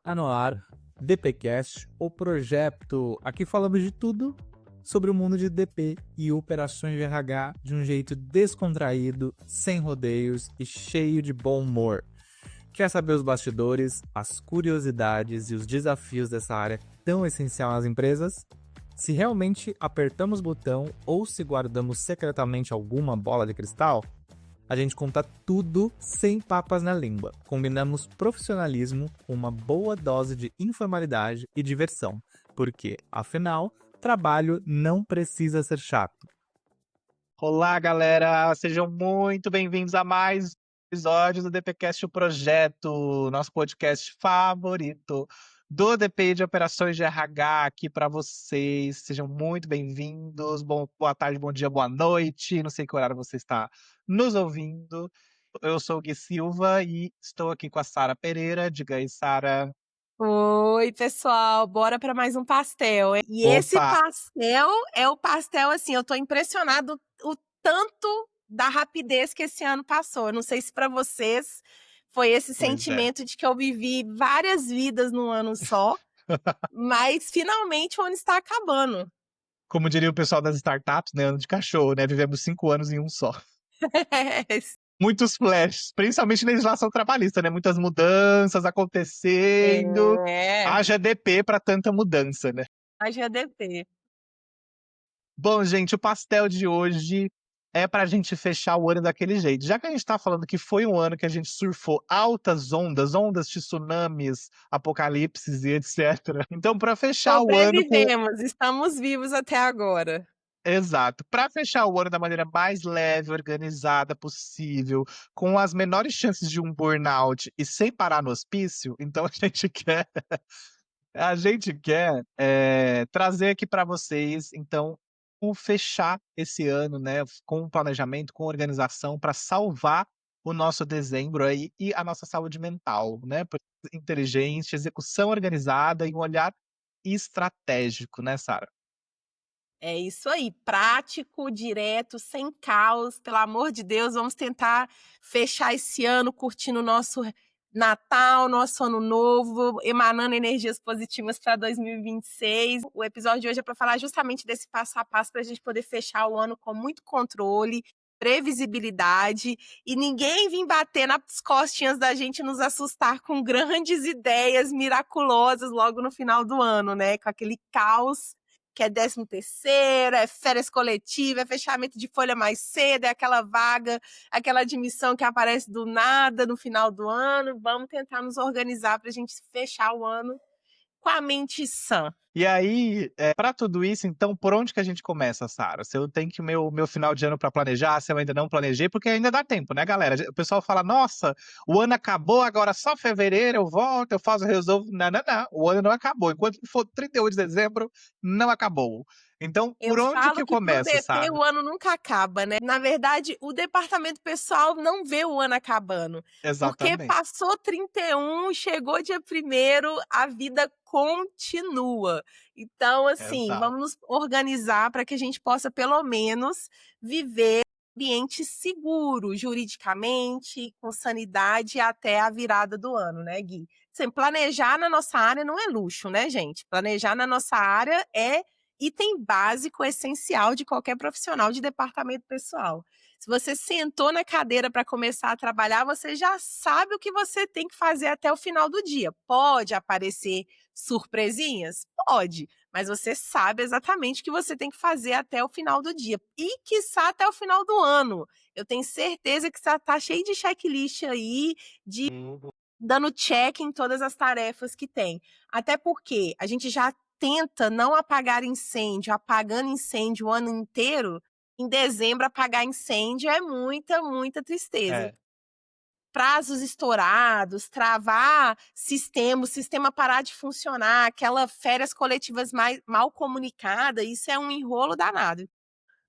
Tá no ar, DPcast, o projeto. Aqui falamos de tudo sobre o mundo de DP e operações de RH de um jeito descontraído, sem rodeios e cheio de bom humor. Quer saber os bastidores, as curiosidades e os desafios dessa área tão essencial às empresas? Se realmente apertamos botão ou se guardamos secretamente alguma bola de cristal? A gente conta tudo sem papas na língua. Combinamos profissionalismo com uma boa dose de informalidade e diversão. Porque, afinal, trabalho não precisa ser chato. Olá, galera! Sejam muito bem-vindos a mais um episódio do DPcast, o projeto, nosso podcast favorito do DP de Operações de RH aqui para vocês. Sejam muito bem-vindos. Boa tarde, bom dia, boa noite. Não sei que horário você está nos ouvindo. Eu sou o Gui Silva e estou aqui com a Sara Pereira. Diga aí, Sara. Oi, pessoal, bora para mais um pastel. E esse Opa! pastel é o pastel, assim, eu tô impressionado o tanto da rapidez que esse ano passou. Eu não sei se para vocês foi esse Pois é. sentimento de que eu vivi várias vidas num ano só, mas finalmente o ano está acabando. Como diria o pessoal das startups, né? Ano de cachorro, né? Vivemos 5 anos em um só. Muitos flashes, principalmente na legislação trabalhista, né? Muitas mudanças acontecendo. Haja DP para tanta mudança, né? A GDP. Bom, gente, o pastel de hoje é pra gente fechar o ano daquele jeito. Já que a gente tá falando que foi um ano que a gente surfou altas ondas, tsunamis, apocalipses e etc. Então, pra fechar o ano com Sobrevivemos, estamos vivos até agora. Exato. Para fechar o ano da maneira mais leve, organizada possível, com as menores chances de um burnout e sem parar no hospício, então a gente quer trazer aqui para vocês, então, o fechar esse ano, né, com planejamento, com organização, para salvar o nosso dezembro aí e a nossa saúde mental, né? Inteligência, execução organizada e um olhar estratégico, né, Sara? É isso aí, prático, direto, sem caos, pelo amor de Deus, vamos tentar fechar esse ano curtindo o nosso Natal, nosso Ano Novo, emanando energias positivas para 2026. O episódio de hoje é para falar justamente desse passo a passo para a gente poder fechar o ano com muito controle, previsibilidade e ninguém vir bater nas costinhas da gente e nos assustar com grandes ideias miraculosas logo no final do ano, né? Com aquele caos que é 13º, é férias coletivas, é fechamento de folha mais cedo, é aquela vaga, aquela admissão que aparece do nada no final do ano. Vamos tentar nos organizar para a gente fechar o ano com a mente sã. E aí, para tudo isso, então, por onde que a gente começa, Sara? Se eu tenho que meu final de ano para planejar, se eu ainda não planejei, porque ainda dá tempo, né, galera? O pessoal fala, nossa, o ano acabou, agora só fevereiro eu volto, eu faço, eu resolvo. Não, não, não, o ano não acabou. Enquanto for 31 de dezembro, não acabou. Então, Eu por onde que falo eu que pro começo, DP Sara? o ano nunca acaba, né? Na verdade, o departamento pessoal não vê o ano acabando. Porque Exatamente. passou 31, chegou dia 1º, a vida continua. Então, assim, Exato. vamos nos organizar para que a gente possa, pelo menos, viver em ambiente seguro, juridicamente, com sanidade até a virada do ano, né, Gui? Assim, planejar na nossa área não é luxo, né, gente? Planejar na nossa área é item básico, essencial de qualquer profissional de departamento pessoal. Se você sentou na cadeira para começar a trabalhar, você já sabe o que você tem que fazer até o final do dia. Pode aparecer surpresinhas? Pode, mas você sabe exatamente o que você tem que fazer até o final do dia. E, quiçá, até o final do ano. Eu tenho certeza que você está cheio de checklist aí, dando check em todas as tarefas que tem. Até porque a gente já tenta não apagar incêndio, apagando incêndio o ano inteiro. Em dezembro, apagar incêndio é muita tristeza. É. Prazos estourados, travar o sistema parar de funcionar, aquela férias coletivas mal comunicada, isso é um enrolo danado.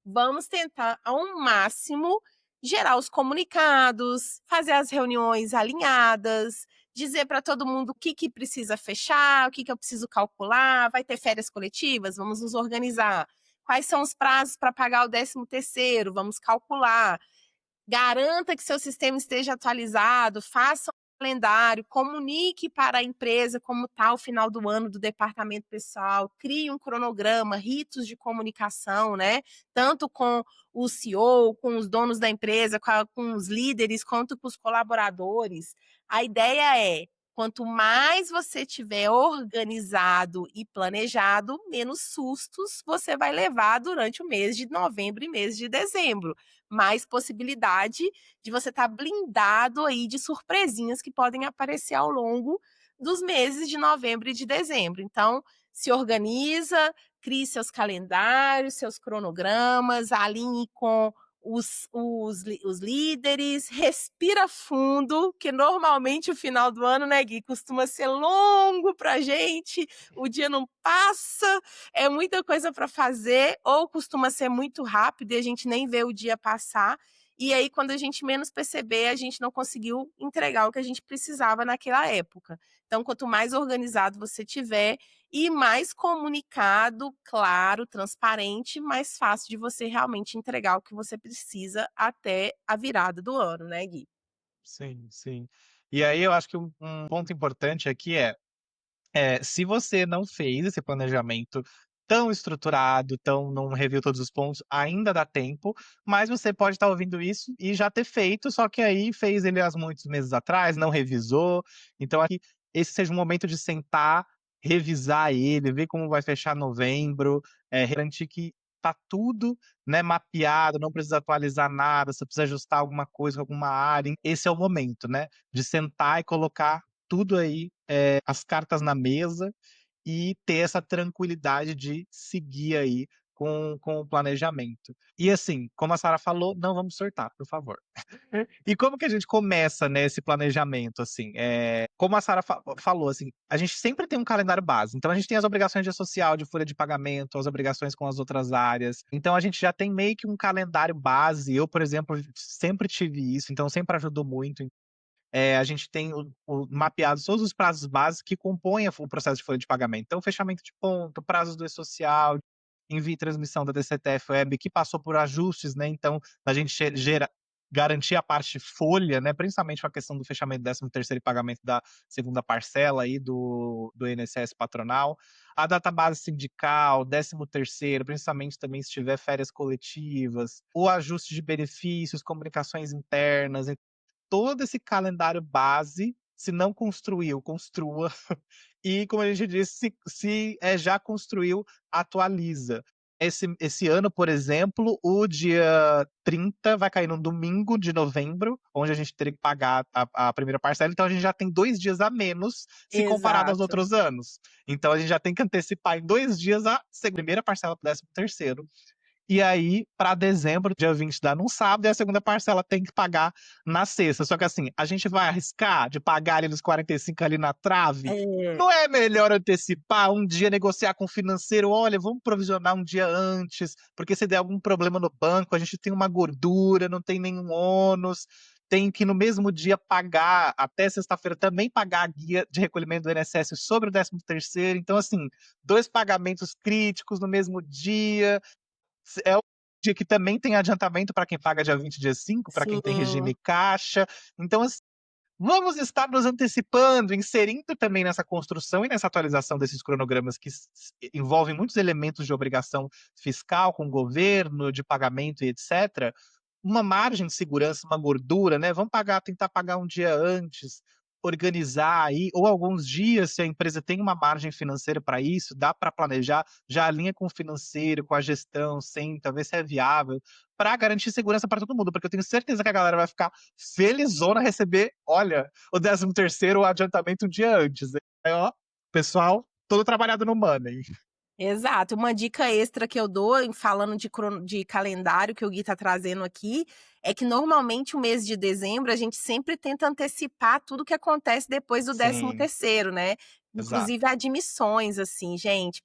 Vamos tentar, ao máximo, gerar os comunicados, fazer as reuniões alinhadas, dizer para todo mundo o que precisa fechar, o que eu preciso calcular, vai ter férias coletivas, vamos nos organizar. Quais são os prazos para pagar o 13º? Vamos calcular. Garanta que seu sistema esteja atualizado, faça calendário, comunique para a empresa como está o final do ano do departamento pessoal, crie um cronograma, ritos de comunicação, né? Tanto com o CEO, com os donos da empresa, com os líderes, quanto com os colaboradores. A ideia é, quanto mais você tiver organizado e planejado, menos sustos você vai levar durante o mês de novembro e mês de dezembro. Mais possibilidade de você estar blindado aí de surpresinhas que podem aparecer ao longo dos meses de novembro e de dezembro. Então, se organiza, crie seus calendários, seus cronogramas, alinhe com os líderes, respira fundo, que normalmente o final do ano, né, Gui, costuma ser longo pra gente, o dia não passa, é muita coisa para fazer, ou costuma ser muito rápido e a gente nem vê o dia passar. E aí, quando a gente menos perceber, a gente não conseguiu entregar o que a gente precisava naquela época. Então, quanto mais organizado você tiver e mais comunicado, claro, transparente, mais fácil de você realmente entregar o que você precisa até a virada do ano, né, Gui? Sim, sim. E aí eu acho que um ponto importante aqui se você não fez esse planejamento tão estruturado, não reviu todos os pontos, ainda dá tempo, mas você pode estar ouvindo isso e já ter feito, só que aí fez ele há muitos meses atrás, não revisou. Então, aqui, esse seja um momento de sentar, revisar ele, ver como vai fechar novembro, garantir que tá tudo, né, mapeado, não precisa atualizar nada, se precisa ajustar alguma coisa, alguma área. Esse é o momento, né, de sentar e colocar tudo aí, as cartas na mesa e ter essa tranquilidade de seguir aí com o planejamento. E assim, como a Sara falou, não vamos surtar, por favor. E como que a gente começa, né, esse planejamento, assim? Como a Sara falou, assim, a gente sempre tem um calendário base. Então a gente tem as obrigações de social, de folha de pagamento, as obrigações com as outras áreas. Então a gente já tem meio que um calendário base. Eu, por exemplo, sempre tive isso, então sempre ajudou muito. A gente tem mapeados todos os prazos básicos que compõem o processo de folha de pagamento. Então, fechamento de ponto, prazos do e-social, envio e transmissão da DCTF Web, que passou por ajustes, né? Então, a gente garantir a parte folha, né? Principalmente com a questão do fechamento do 13º e pagamento da segunda parcela aí do INSS patronal. A database sindical, 13º, principalmente também se tiver férias coletivas, o ajuste de benefícios, comunicações internas, todo esse calendário base, se não construiu, construa. E, como a gente disse, se já construiu, atualiza. Esse ano, por exemplo, o dia 30 vai cair num domingo de novembro, onde a gente teria que pagar a primeira parcela, então a gente já tem 2 dias a menos, se comparado aos Exato. outros anos. Então a gente já tem que antecipar em 2 dias a primeira parcela do 13º. E aí, para dezembro, dia 20 dá num sábado, e a segunda parcela tem que pagar na sexta. Só que assim, a gente vai arriscar de pagar ali nos 45 ali na trave? É, Não é melhor antecipar um dia, negociar com o financeiro? Olha, vamos provisionar um dia antes, porque se der algum problema no banco, a gente tem uma gordura, não tem nenhum ônus. Tem que no mesmo dia pagar, até sexta-feira também pagar a guia de recolhimento do INSS sobre o 13º. Então, assim, 2 pagamentos críticos no mesmo dia. É o dia que também tem adiantamento para quem paga dia 20, dia 5, para quem tem sim. regime caixa. Então, assim, vamos estar nos antecipando, inserindo também nessa construção e nessa atualização desses cronogramas que envolvem muitos elementos de obrigação fiscal com o governo, de pagamento e etc., uma margem de segurança, uma gordura, né? Vamos tentar pagar um dia antes, organizar aí, ou alguns dias, se a empresa tem uma margem financeira para isso, dá para planejar, já alinha com o financeiro, com a gestão, senta, vê se é viável, para garantir segurança para todo mundo, porque eu tenho certeza que a galera vai ficar felizona receber, olha, o 13º, o adiantamento um dia antes. Aí, ó, pessoal, todo trabalhado no money. Exato. Uma dica extra que eu dou, falando de calendário, que o Gui está trazendo aqui, é que normalmente o mês de dezembro a gente sempre tenta antecipar tudo que acontece depois do décimo Sim, terceiro, né? exato. Inclusive admissões, assim, gente.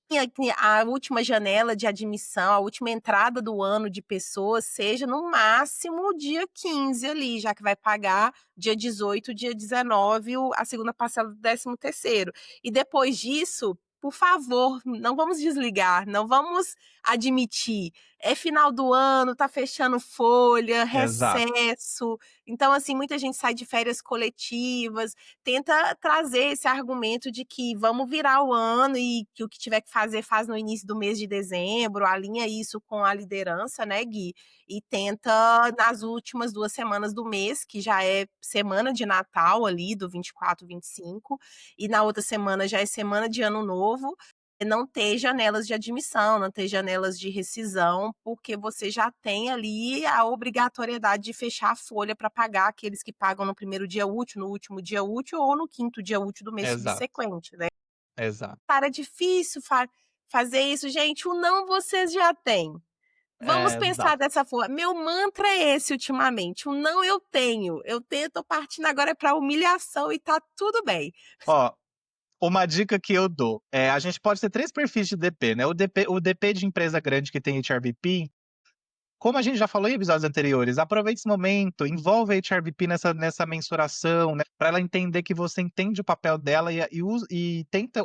A última janela de admissão, a última entrada do ano de pessoas, seja no máximo dia 15 ali, já que vai pagar dia 18, dia 19, a segunda parcela do 13º. E depois disso, por favor, não vamos desligar, não vamos admitir. É final do ano, tá fechando folha, Exato. recesso. Então, assim, muita gente sai de férias coletivas, tenta trazer esse argumento de que vamos virar o ano e que o que tiver que fazer, faz no início do mês de dezembro, alinha isso com a liderança, né, Gui? E tenta, nas últimas 2 semanas do mês, que já é semana de Natal ali, do 24, 25, e na outra semana já é semana de Ano Novo, não ter janelas de admissão, não ter janelas de rescisão, porque você já tem ali a obrigatoriedade de fechar a folha para pagar aqueles que pagam no primeiro dia útil, no último dia útil ou no quinto dia útil do mês Exato, subsequente, né? exato. Cara, é difícil fazer isso, gente. O não vocês já têm. Vamos pensar Exato. dessa forma. Meu mantra é esse ultimamente. O não eu tenho. Eu tenho, tô partindo agora para humilhação e tá tudo bem. Ó, uma dica que eu dou, a gente pode ter 3 perfis de DP, né, o DP de empresa grande que tem HRBP, como a gente já falou em episódios anteriores, aproveite esse momento, envolve a HRBP nessa mensuração, né, para ela entender que você entende o papel dela e tenta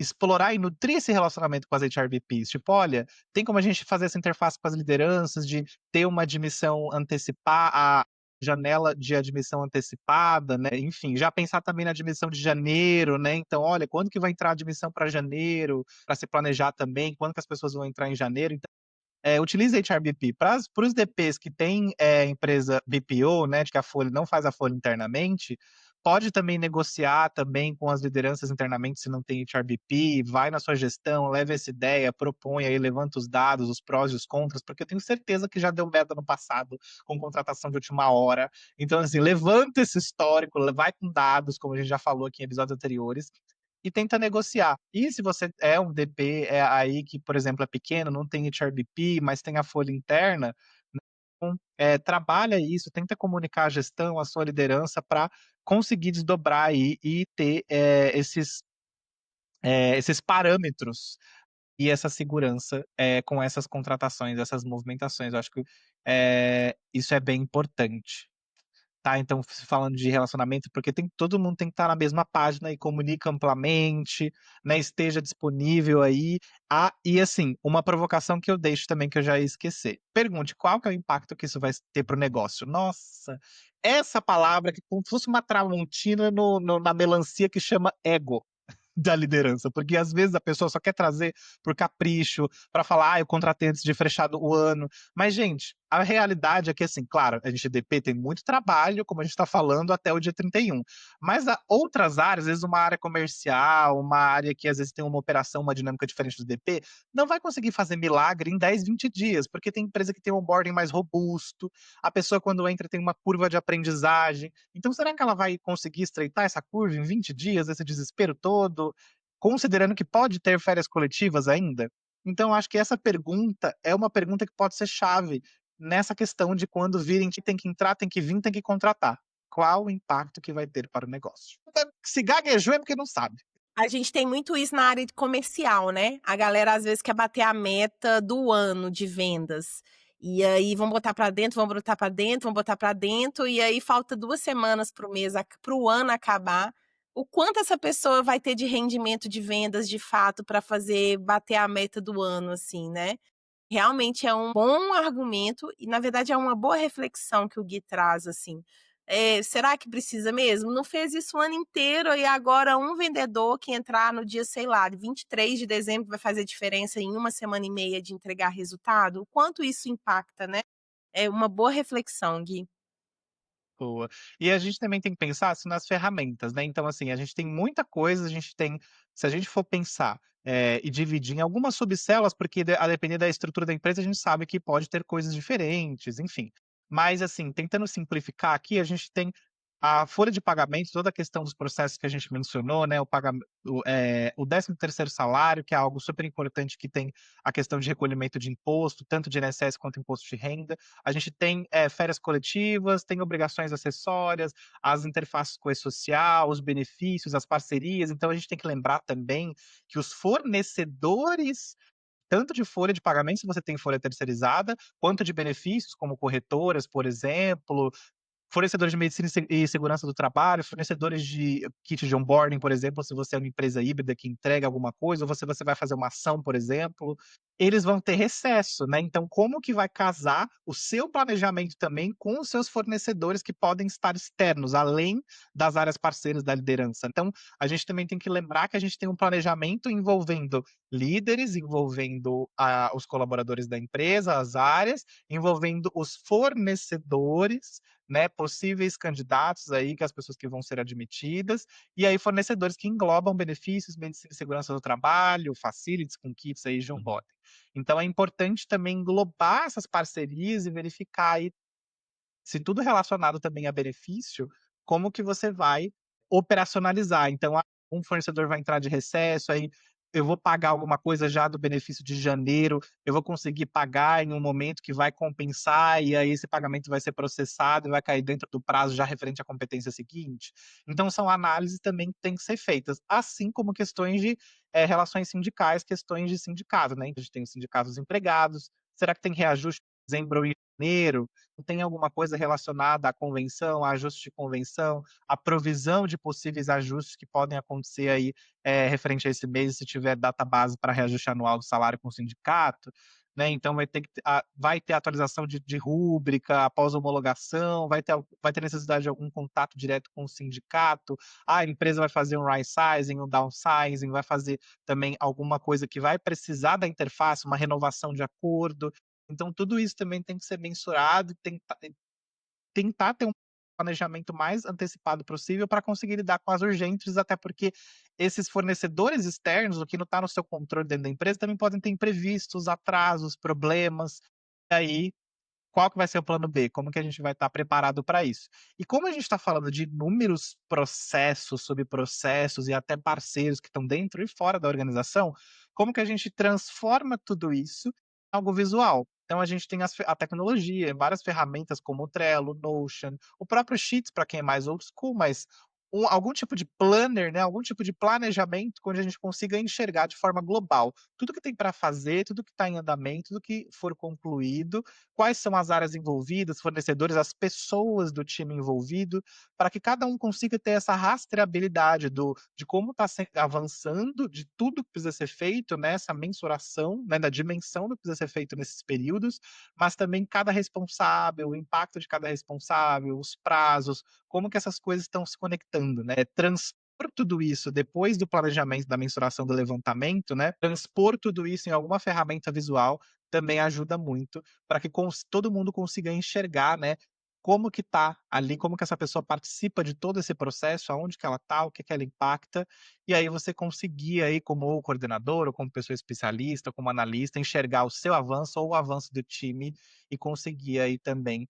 explorar e nutrir esse relacionamento com as HRBPs. Tipo, olha, tem como a gente fazer essa interface com as lideranças, de ter uma admissão antecipada, a janela de admissão antecipada, né? Enfim, já pensar também na admissão de janeiro, né? Então, olha, quando que vai entrar a admissão para janeiro, para se planejar também, quando que as pessoas vão entrar em janeiro. Então, utilize HRBP. Para os DPs que têm empresa BPO, né, de que a Folha não faz a Folha internamente, pode também negociar também com as lideranças internamente se não tem HRBP, vai na sua gestão, leva essa ideia, propõe aí, levanta os dados, os prós e os contras, porque eu tenho certeza que já deu merda no passado com contratação de última hora. Então, assim, levanta esse histórico, vai com dados, como a gente já falou aqui em episódios anteriores, e tenta negociar. E se você é um DP aí que, por exemplo, é pequeno, não tem HRBP, mas tem a folha interna, então, trabalha isso, tenta comunicar a gestão, a sua liderança para conseguir desdobrar aí e ter esses parâmetros e essa segurança com essas contratações, essas movimentações. Eu acho que isso é bem importante. Tá, então falando de relacionamento, porque todo mundo tem que estar na mesma página e comunica amplamente, né, esteja disponível aí. E assim, uma provocação que eu deixo também que eu já ia esquecer. Pergunte qual que é o impacto que isso vai ter para o negócio. Nossa, essa palavra que como se fosse uma tramontina na melancia que chama ego da liderança, porque às vezes a pessoa só quer trazer por capricho, para falar, eu contratei antes de fechar o ano. Mas, gente, a realidade é que, assim, claro, a gente DP tem muito trabalho, como a gente está falando, até o dia 31. Mas há outras áreas, às vezes uma área comercial, uma área que às vezes tem uma operação, uma dinâmica diferente do DP, não vai conseguir fazer milagre em 10, 20 dias, porque tem empresa que tem um onboarding mais robusto, a pessoa quando entra tem uma curva de aprendizagem. Então, será que ela vai conseguir estreitar essa curva em 20 dias, esse desespero todo? Considerando que pode ter férias coletivas ainda? Então, acho que essa pergunta é uma pergunta que pode ser chave nessa questão de quando virem tem que entrar, tem que vir, tem que contratar. Qual o impacto que vai ter para o negócio? Se gaguejou é porque não sabe. A gente tem muito isso na área de comercial, né? A galera às vezes quer bater a meta do ano de vendas. E aí vão botar para dentro, vão botar para dentro, vão botar para dentro, e aí falta 2 semanas para o ano acabar. O quanto essa pessoa vai ter de rendimento de vendas de fato para fazer bater a meta do ano, assim, né? Realmente é um bom argumento e, na verdade, é uma boa reflexão que o Gui traz, assim. Será que precisa mesmo? Não fez isso o ano inteiro e agora um vendedor que entrar no dia, sei lá, 23 de dezembro vai fazer diferença em 1 semana e meia de entregar resultado? O quanto isso impacta, né? É uma boa reflexão, Gui. Boa. E a gente também tem que pensar assim, nas ferramentas, né? Então, assim, a gente tem muita coisa, a gente tem. Se a gente for pensar e dividir em algumas subcélulas, porque a depender da estrutura da empresa, a gente sabe que pode ter coisas diferentes, enfim. Mas, assim, tentando simplificar aqui, a gente tem a folha de pagamento, toda a questão dos processos que a gente mencionou, né? O 13º salário, que é algo super importante, que tem a questão de recolhimento de imposto, tanto de INSS quanto imposto de renda. A gente tem férias coletivas, tem obrigações acessórias, as interfaces com o e-social, os benefícios, as parcerias. Então, a gente tem que lembrar também que os fornecedores, tanto de folha de pagamento, se você tem folha terceirizada, quanto de benefícios, como corretoras, por exemplo, fornecedores de medicina e segurança do trabalho, fornecedores de kit de onboarding, por exemplo, se você é uma empresa híbrida que entrega alguma coisa, ou você vai fazer uma ação, por exemplo, eles vão ter recesso, né. Então como que vai casar o seu planejamento também com os seus fornecedores que podem estar externos, além das áreas parceiras da liderança. Então, a gente também tem que lembrar que a gente tem um planejamento envolvendo líderes, envolvendo os colaboradores da empresa, as áreas, envolvendo os fornecedores, né, possíveis candidatos aí, que as pessoas que vão ser admitidas, e aí fornecedores que englobam benefícios, medicina e segurança do trabalho, facilities com kits aí de onboarding. Então é importante também englobar essas parcerias e verificar aí se tudo relacionado também a benefício, como que você vai operacionalizar. Então, um fornecedor vai entrar de recesso, aí eu vou pagar alguma coisa já do benefício de janeiro, eu vou conseguir pagar em um momento que vai compensar, e aí esse pagamento vai ser processado e vai cair dentro do prazo já referente à competência seguinte. Então, são análises também que têm que ser feitas, assim como questões de relações sindicais, questões de sindicato, né? A gente tem os sindicatos empregados, será que tem reajuste em dezembro e janeiro? Tem alguma coisa relacionada à convenção, a ajuste de convenção, a provisão de possíveis ajustes que podem acontecer aí, referente a esse mês, se tiver data base para reajuste anual do salário com o sindicato, né, então vai ter atualização de rúbrica após homologação, vai ter necessidade de algum contato direto com o sindicato, a empresa vai fazer um right sizing, um downsizing, vai fazer também alguma coisa que vai precisar da interface, uma renovação de acordo. Então tudo isso também tem que ser mensurado e tentar ter um planejamento mais antecipado possível para conseguir lidar com as urgentes, até porque esses fornecedores externos, o que não está no seu controle dentro da empresa, também podem ter imprevistos, atrasos, problemas. E aí, qual que vai ser o plano B? Como que a gente vai estar preparado para isso? E como a gente está falando de inúmeros processos, subprocessos e até parceiros que estão dentro e fora da organização, como que a gente transforma tudo isso em algo visual? Então a gente tem a tecnologia, várias ferramentas como o Trello, Notion, o próprio Sheets para quem é mais old school, mas algum tipo de planner, né, algum tipo de planejamento onde a gente consiga enxergar de forma global tudo que tem para fazer, tudo que está em andamento, tudo que for concluído, quais são as áreas envolvidas, fornecedores, as pessoas do time envolvido, para que cada um consiga ter essa rastreabilidade de como está avançando, de tudo que precisa ser feito, né, essa mensuração, né, da dimensão do que precisa ser feito nesses períodos, mas também cada responsável, o impacto de cada responsável, os prazos, como que essas coisas estão se conectando, né? Transpor tudo isso depois do planejamento, da mensuração, do levantamento, né? Transpor tudo isso em alguma ferramenta visual também ajuda muito para que todo mundo consiga enxergar, né? Como que tá ali, como que essa pessoa participa de todo esse processo, aonde que ela tá, o que que ela impacta, e aí você conseguir aí como coordenador ou como pessoa especialista, como analista, enxergar o seu avanço ou o avanço do time e conseguir aí também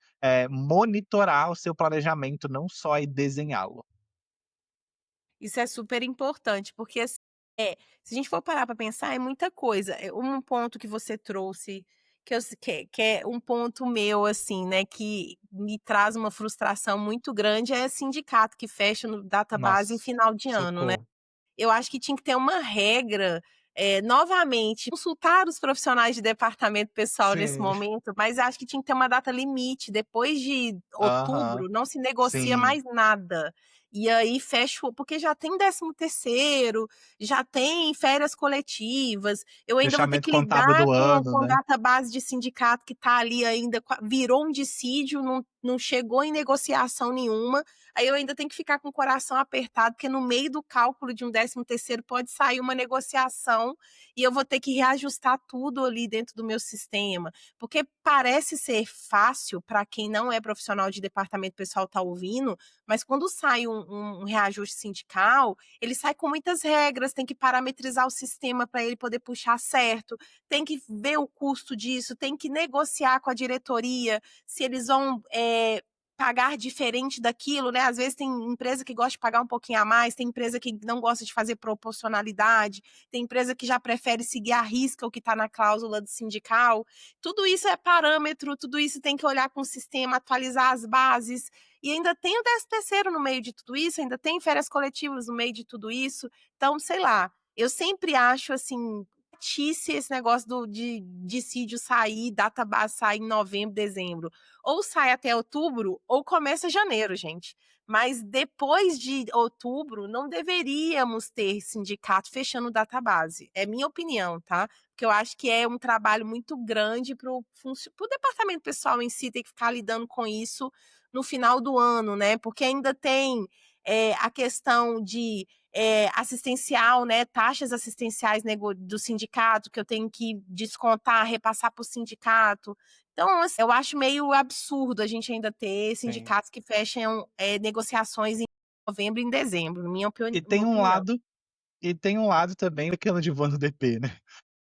monitorar o seu planejamento, não só aí desenhá-lo. Isso é super importante, porque assim, se a gente for parar para pensar, é muita coisa. Um ponto que você trouxe, que é um ponto meu, assim, né, que me traz uma frustração muito grande, é sindicato que fecha no database em Nossa, final de ano, né. socorro. Eu acho que tinha que ter uma regra, novamente, consultar os profissionais de departamento pessoal nesse Sim. momento, mas acho que tinha que ter uma data limite, depois de Aham. outubro não se negocia Sim. mais nada. E aí fecha o porque já tem 13º, já tem férias coletivas, eu ainda vou ter Fechamento que contábil lidar do com ano, né. database de sindicato que está ali ainda virou um dissídio, não chegou em negociação nenhuma, aí eu ainda tenho que ficar com o coração apertado, porque no meio do cálculo de um 13º pode sair uma negociação e eu vou ter que reajustar tudo ali dentro do meu sistema, porque parece ser fácil para quem não é profissional de departamento pessoal tá ouvindo, mas quando sai um reajuste sindical, ele sai com muitas regras, tem que parametrizar o sistema para ele poder puxar certo, tem que ver o custo disso, tem que negociar com a diretoria se eles vão pagar diferente daquilo, né? Às vezes tem empresa que gosta de pagar um pouquinho a mais, tem empresa que não gosta de fazer proporcionalidade, tem empresa que já prefere seguir à risca o que está na cláusula do sindical. Tudo isso é parâmetro, tudo isso tem que olhar com o sistema, atualizar as bases. E ainda tem o 13º no meio de tudo isso, ainda tem férias coletivas no meio de tudo isso. Então, sei lá, eu sempre acho assim, chatice esse negócio de dissídio sair, database sair em novembro, dezembro. Ou sai até outubro, ou começa janeiro, gente. Mas depois de outubro, não deveríamos ter sindicato fechando database. É minha opinião, tá? Porque eu acho que é um trabalho muito grande para o departamento pessoal em si ter que ficar lidando com isso no final do ano, né? Porque ainda tem a questão de assistencial, né? Taxas assistenciais do sindicato, que eu tenho que descontar, repassar para o sindicato. Então, assim, eu acho meio absurdo a gente ainda ter sindicatos que fecham negociações em novembro e em dezembro, na minha E tem um opinião. lado também daquela de van do DP, né?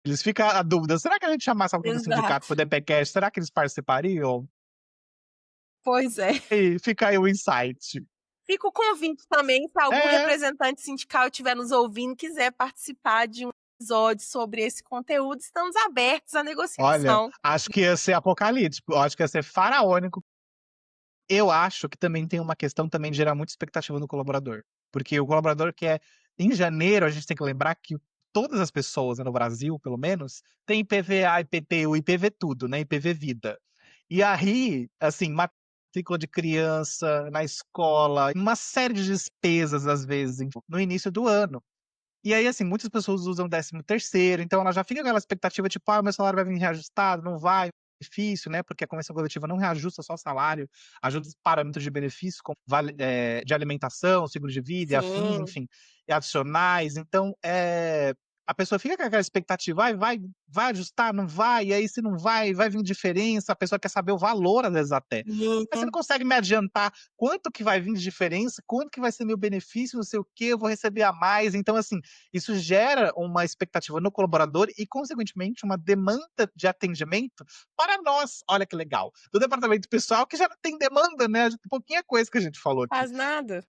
Eles ficam a dúvida, será que a gente chamasse alguém do sindicato pro Exato. DPcast, será que eles participariam? Pois é. E fica aí o insight. Fica o convite também, se algum É, representante sindical estiver nos ouvindo e quiser participar de um episódio sobre esse conteúdo, estamos abertos à olha, negociação. acho que ia ser apocalíptico, eu acho que ia ser faraônico. Eu acho que também tem uma questão também de gerar muita expectativa no colaborador. Porque o colaborador quer. Em janeiro, a gente tem que lembrar que todas as pessoas, né, no Brasil, pelo menos, tem IPVA, IPTU, IPV tudo, né? IPV vida. E aí, assim, matrícula de criança na escola, uma série de despesas, às vezes, no início do ano. E aí, assim, muitas pessoas usam 13º, então ela já fica com aquela expectativa, tipo, meu salário vai vir reajustado, não vai, difícil, né? Porque a convenção coletiva não reajusta só o salário, ajuda os parâmetros de benefício, como de alimentação, seguro de vida e afins, Sim. enfim, e adicionais. Então, a pessoa fica com aquela expectativa, vai ajustar, não vai, e aí se não vai vir diferença, a pessoa quer saber o valor, às vezes até. Mas você não Uhum. consegue me adiantar quanto que vai vir de diferença, quanto que vai ser meu benefício, não sei o quê, eu vou receber a mais. Então, assim, isso gera uma expectativa no colaborador e, consequentemente, uma demanda de atendimento para nós. Olha que legal. Do departamento pessoal, que já não tem demanda, né? Pouquinha coisa que a gente falou aqui. Faz nada.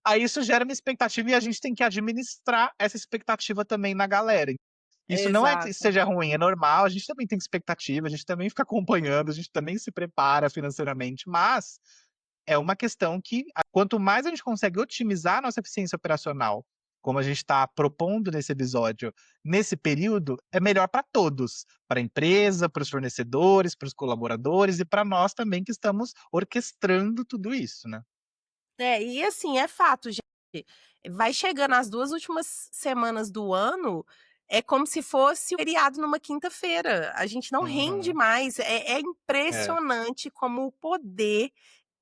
Aí isso gera uma expectativa e a gente tem que administrar essa expectativa também na galera. Isso não é que Exato. seja ruim, é normal, a gente também tem expectativa, a gente também fica acompanhando, a gente também se prepara financeiramente, mas é uma questão que, quanto mais a gente consegue otimizar a nossa eficiência operacional, como a gente está propondo nesse episódio, nesse período, é melhor para todos, para a empresa, para os fornecedores, para os colaboradores e para nós também que estamos orquestrando tudo isso, né? E assim, é fato, gente. Vai chegando as 2 últimas semanas do ano, é como se fosse o feriado numa quinta-feira. A gente não rende Uhum. mais. É É, impressionante como o poder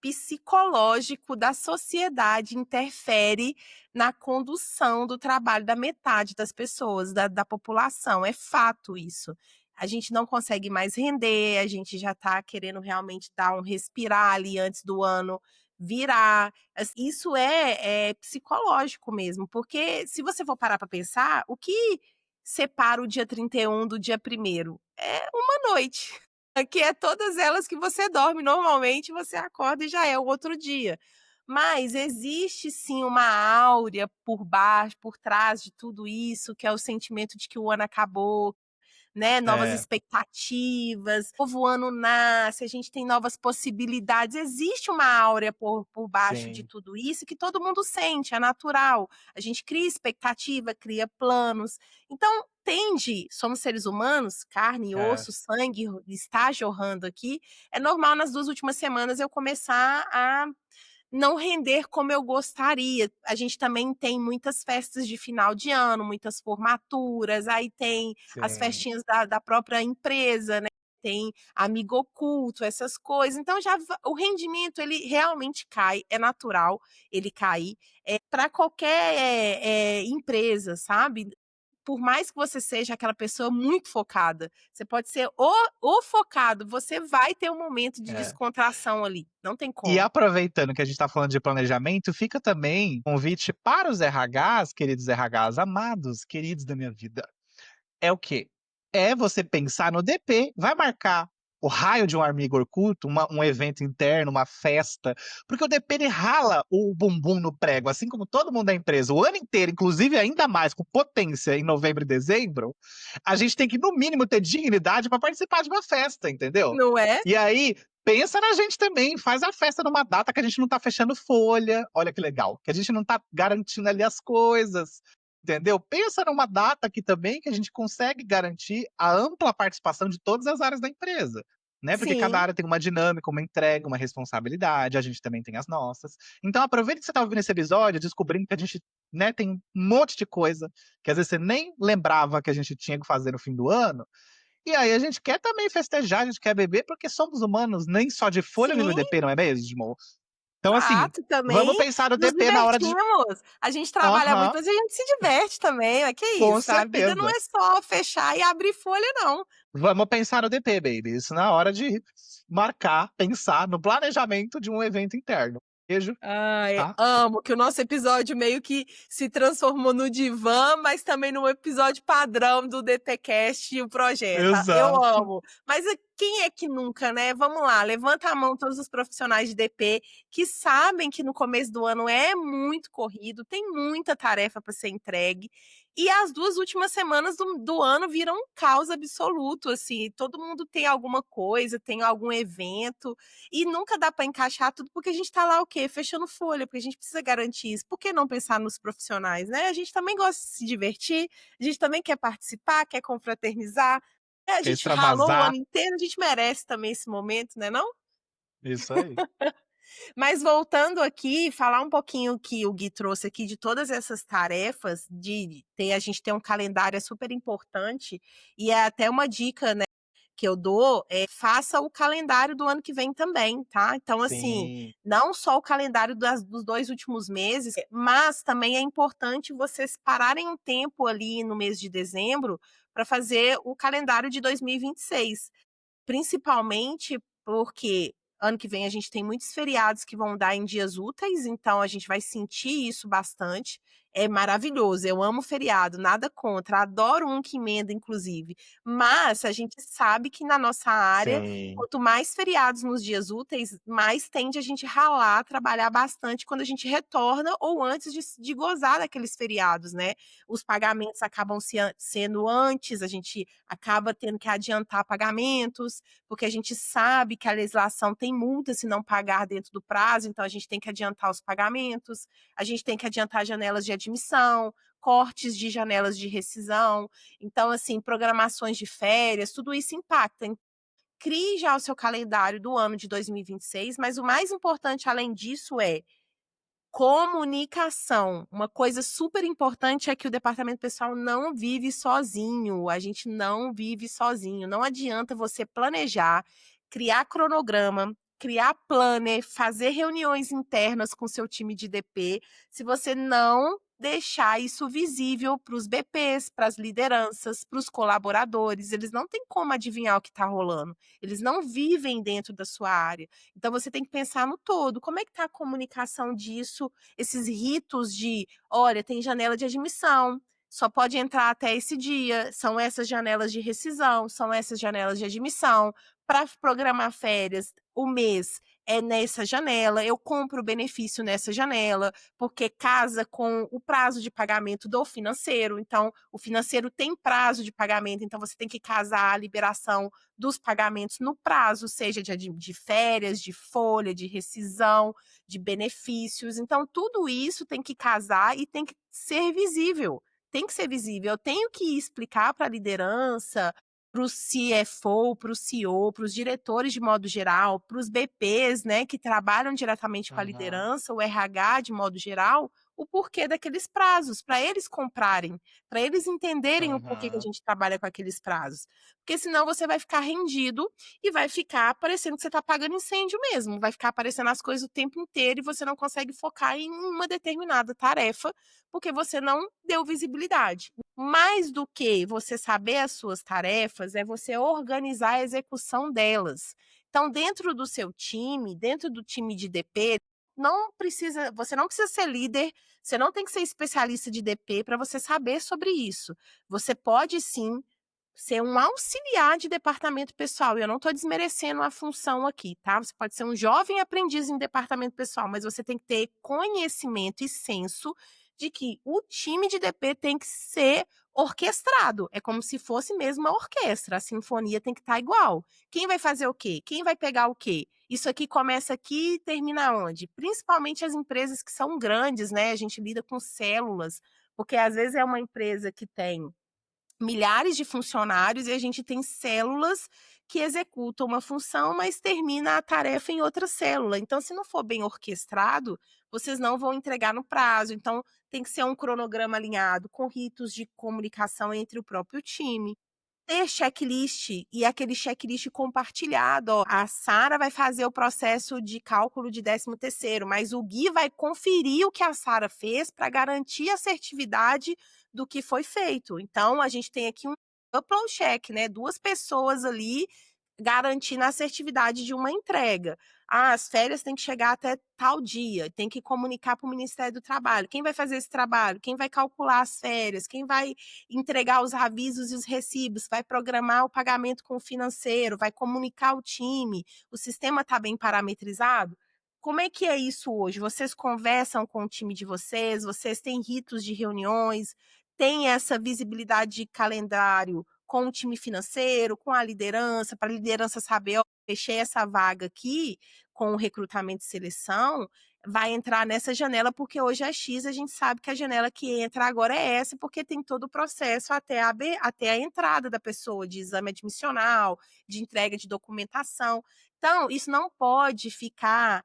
psicológico da sociedade interfere na condução do trabalho da metade das pessoas, da população. É fato isso. A gente não consegue mais render, a gente já está querendo realmente dar um respirar ali antes do ano virar. Isso é psicológico mesmo, porque se você for parar para pensar, o que separa o dia 31 do dia 1º? É uma noite, que é todas elas que você dorme. Normalmente você acorda e já é o outro dia. Mas existe sim uma áurea por baixo, por trás de tudo isso, que é o sentimento de que o ano acabou, né, novas é, expectativas, novo ano nasce, a gente tem novas possibilidades, existe uma áurea por baixo de sim, tudo isso que todo mundo sente, é natural. A gente cria expectativa, cria planos. Então, somos seres humanos, carne e é. osso, sangue está jorrando aqui. É normal nas 2 últimas semanas eu começar a não render como eu gostaria. A gente também tem muitas festas de final de ano, muitas formaturas, aí tem as Sim. festinhas da própria empresa, né, tem amigo oculto, essas coisas. Então o rendimento ele realmente cai, é natural ele cair, para qualquer, empresa, sabe. Por mais que você seja aquela pessoa muito focada, você pode ser o focado, você vai ter um momento de É. descontração ali, não tem E como. aproveitando que a gente está falando de planejamento, fica também um convite para os RHs, queridos RHs amados, queridos da minha vida. É o quê? É você pensar no DP, vai marcar o raio de um amigo oculto, um evento interno, uma festa, porque o DP ele rala o bumbum no prego, assim como todo mundo da empresa, o ano inteiro, inclusive ainda mais com potência em novembro e dezembro, a gente tem que, no mínimo, ter dignidade para participar de uma festa, entendeu? Não é? E aí, pensa na gente também, faz a festa numa data que a gente não tá fechando folha, olha que legal, que a gente não tá garantindo ali as coisas. entendeu? Pensa numa data aqui também que a gente consegue garantir a ampla participação de todas as áreas da empresa, né, porque cada Sim. área tem uma dinâmica, uma entrega, uma responsabilidade, a gente também tem as nossas. Então aproveita que você tá ouvindo esse episódio, descobrindo que a gente, né, tem um monte de coisa que às vezes você nem lembrava que a gente tinha que fazer no fim do ano, e aí a gente quer também festejar, a gente quer beber, porque somos humanos, nem só de folha vive o Sim. DP, não é mesmo? Então assim, Exato, vamos também pensar no nos DP na hora de divertimos. A gente trabalha muito, aham, mas a gente se diverte também, mas que com isso, a vida não certeza. é só fechar e abrir folha não. Vamos pensar no DP, baby. Isso na hora de marcar, pensar no planejamento de um evento interno. Beijo, Ai, tá? amo que o nosso episódio meio que se transformou no divã, mas também num episódio padrão do DPcast e o projeto. Eu Exato. amo. Mas quem é que nunca, né? Vamos lá, levanta a mão todos os profissionais de DP que sabem que no começo do ano é muito corrido, tem muita tarefa para ser entregue. E as 2 últimas semanas do ano viram um caos absoluto, assim, todo mundo tem alguma coisa, tem algum evento, e nunca dá para encaixar tudo, porque a gente tá lá o quê? Fechando folha, porque a gente precisa garantir isso. Por que não pensar nos profissionais, né? A gente também gosta de se divertir, a gente também quer participar, quer confraternizar. A Quer gente ralou o extravasar. ano inteiro, a gente merece também esse momento, né não? Isso aí. Mas voltando aqui, falar um pouquinho que o Gui trouxe aqui de todas essas tarefas, de ter a gente ter um calendário é super importante, e é até uma dica, né, que eu dou, faça o calendário do ano que vem também, tá? Então, assim, Sim, não só o calendário dos 2 últimos meses, mas também é importante vocês pararem um tempo ali no mês de dezembro para fazer o calendário de 2026. Principalmente porque ano que vem a gente tem muitos feriados que vão dar em dias úteis, então a gente vai sentir isso bastante. É maravilhoso, eu amo feriado, nada contra, adoro um que emenda inclusive. Mas a gente sabe que na nossa área, sim. quanto mais feriados nos dias úteis, mais tende a gente ralar, trabalhar bastante quando a gente retorna ou antes de gozar daqueles feriados, né. Os pagamentos acabam sendo antes, a gente acaba tendo que adiantar pagamentos, porque a gente sabe que a legislação tem multa se não pagar dentro do prazo, então a gente tem que adiantar os pagamentos, a gente tem que adiantar janelas de admissão, cortes de janelas de rescisão. Então, assim, programações de férias, tudo isso impacta. Crie já o seu calendário do ano de 2026, mas o mais importante além disso é comunicação. Uma coisa super importante é que o departamento pessoal não vive sozinho, a gente não vive sozinho. Não adianta você planejar, criar cronograma, criar planner, fazer reuniões internas com seu time de DP, se você não deixar isso visível para os BPs, para as lideranças, para os colaboradores. Eles não têm como adivinhar o que está rolando. Eles não vivem dentro da sua área. Então você tem que pensar no todo. Como é que está a comunicação disso? Esses ritos de, olha, tem janela de admissão, só pode entrar até esse dia, são essas janelas de rescisão, são essas janelas de admissão. Para programar férias, o mês é nessa janela, eu compro o benefício nessa janela, porque casa com o prazo de pagamento do financeiro. Então, o financeiro tem prazo de pagamento, então você tem que casar a liberação dos pagamentos no prazo, seja de férias, de folha, de rescisão, de benefícios. Então, tudo isso tem que casar e tem que ser visível. Tem que ser visível. Eu tenho que explicar para a liderança, para o CFO, para o CEO, para os diretores de modo geral, para os BPs, né, que trabalham diretamente com a Aham, liderança, o RH de modo geral, o porquê daqueles prazos, para eles comprarem, para eles entenderem o porquê que a aham, gente trabalha com aqueles prazos. Porque senão você vai ficar rendido e vai ficar parecendo que você está apagando incêndio mesmo, vai ficar aparecendo as coisas o tempo inteiro e você não consegue focar em uma determinada tarefa, porque você não deu visibilidade. Mais do que você saber as suas tarefas, é você organizar a execução delas. Então, dentro do seu time, dentro do time de DP, você não precisa ser líder, você não tem que ser especialista de DP para você saber sobre isso. Você pode sim ser um auxiliar de departamento pessoal. E eu não estou desmerecendo a função aqui, tá? Você pode ser um jovem aprendiz em departamento pessoal, mas você tem que ter conhecimento e senso de que o time de DP tem que ser orquestrado. É como se fosse mesmo uma orquestra. A sinfonia tem que estar igual. Quem vai fazer o quê? Quem vai pegar o quê? Isso aqui começa aqui e termina onde? Principalmente as empresas que são grandes, né? A gente lida com células Porque às vezes é uma empresa que tem milhares de funcionários e a gente tem células que executam uma função, mas termina a tarefa em outra célula. Então, se não for bem orquestrado, vocês não vão entregar no prazo. Então, tem que ser um cronograma alinhado com ritos de comunicação entre o próprio time. Ter checklist e aquele checklist compartilhado, ó, a Sara vai fazer o processo de cálculo de 13º, mas o Gui vai conferir o que a Sara fez para garantir a assertividade do que foi feito. Então, a gente tem aqui um double check, né? 2 pessoas ali garantindo a assertividade de uma entrega. Ah, as férias têm que chegar até tal dia, tem que comunicar para o Ministério do Trabalho. Quem vai fazer esse trabalho? Quem vai calcular as férias? Quem vai entregar os avisos e os recibos? Vai programar o pagamento com o financeiro? Vai comunicar o time? O sistema está bem parametrizado? Como é que é isso hoje? Vocês conversam com o time de vocês? Vocês têm ritos de reuniões? Tem essa visibilidade de calendário com o time financeiro, com a liderança, para a liderança saber, ó, fechei essa vaga aqui com o recrutamento e seleção, vai entrar nessa janela, porque hoje é X, a gente sabe que a janela que entra agora é essa, porque tem todo o processo até a entrada da pessoa, de exame admissional, de entrega de documentação. Então, isso não pode ficar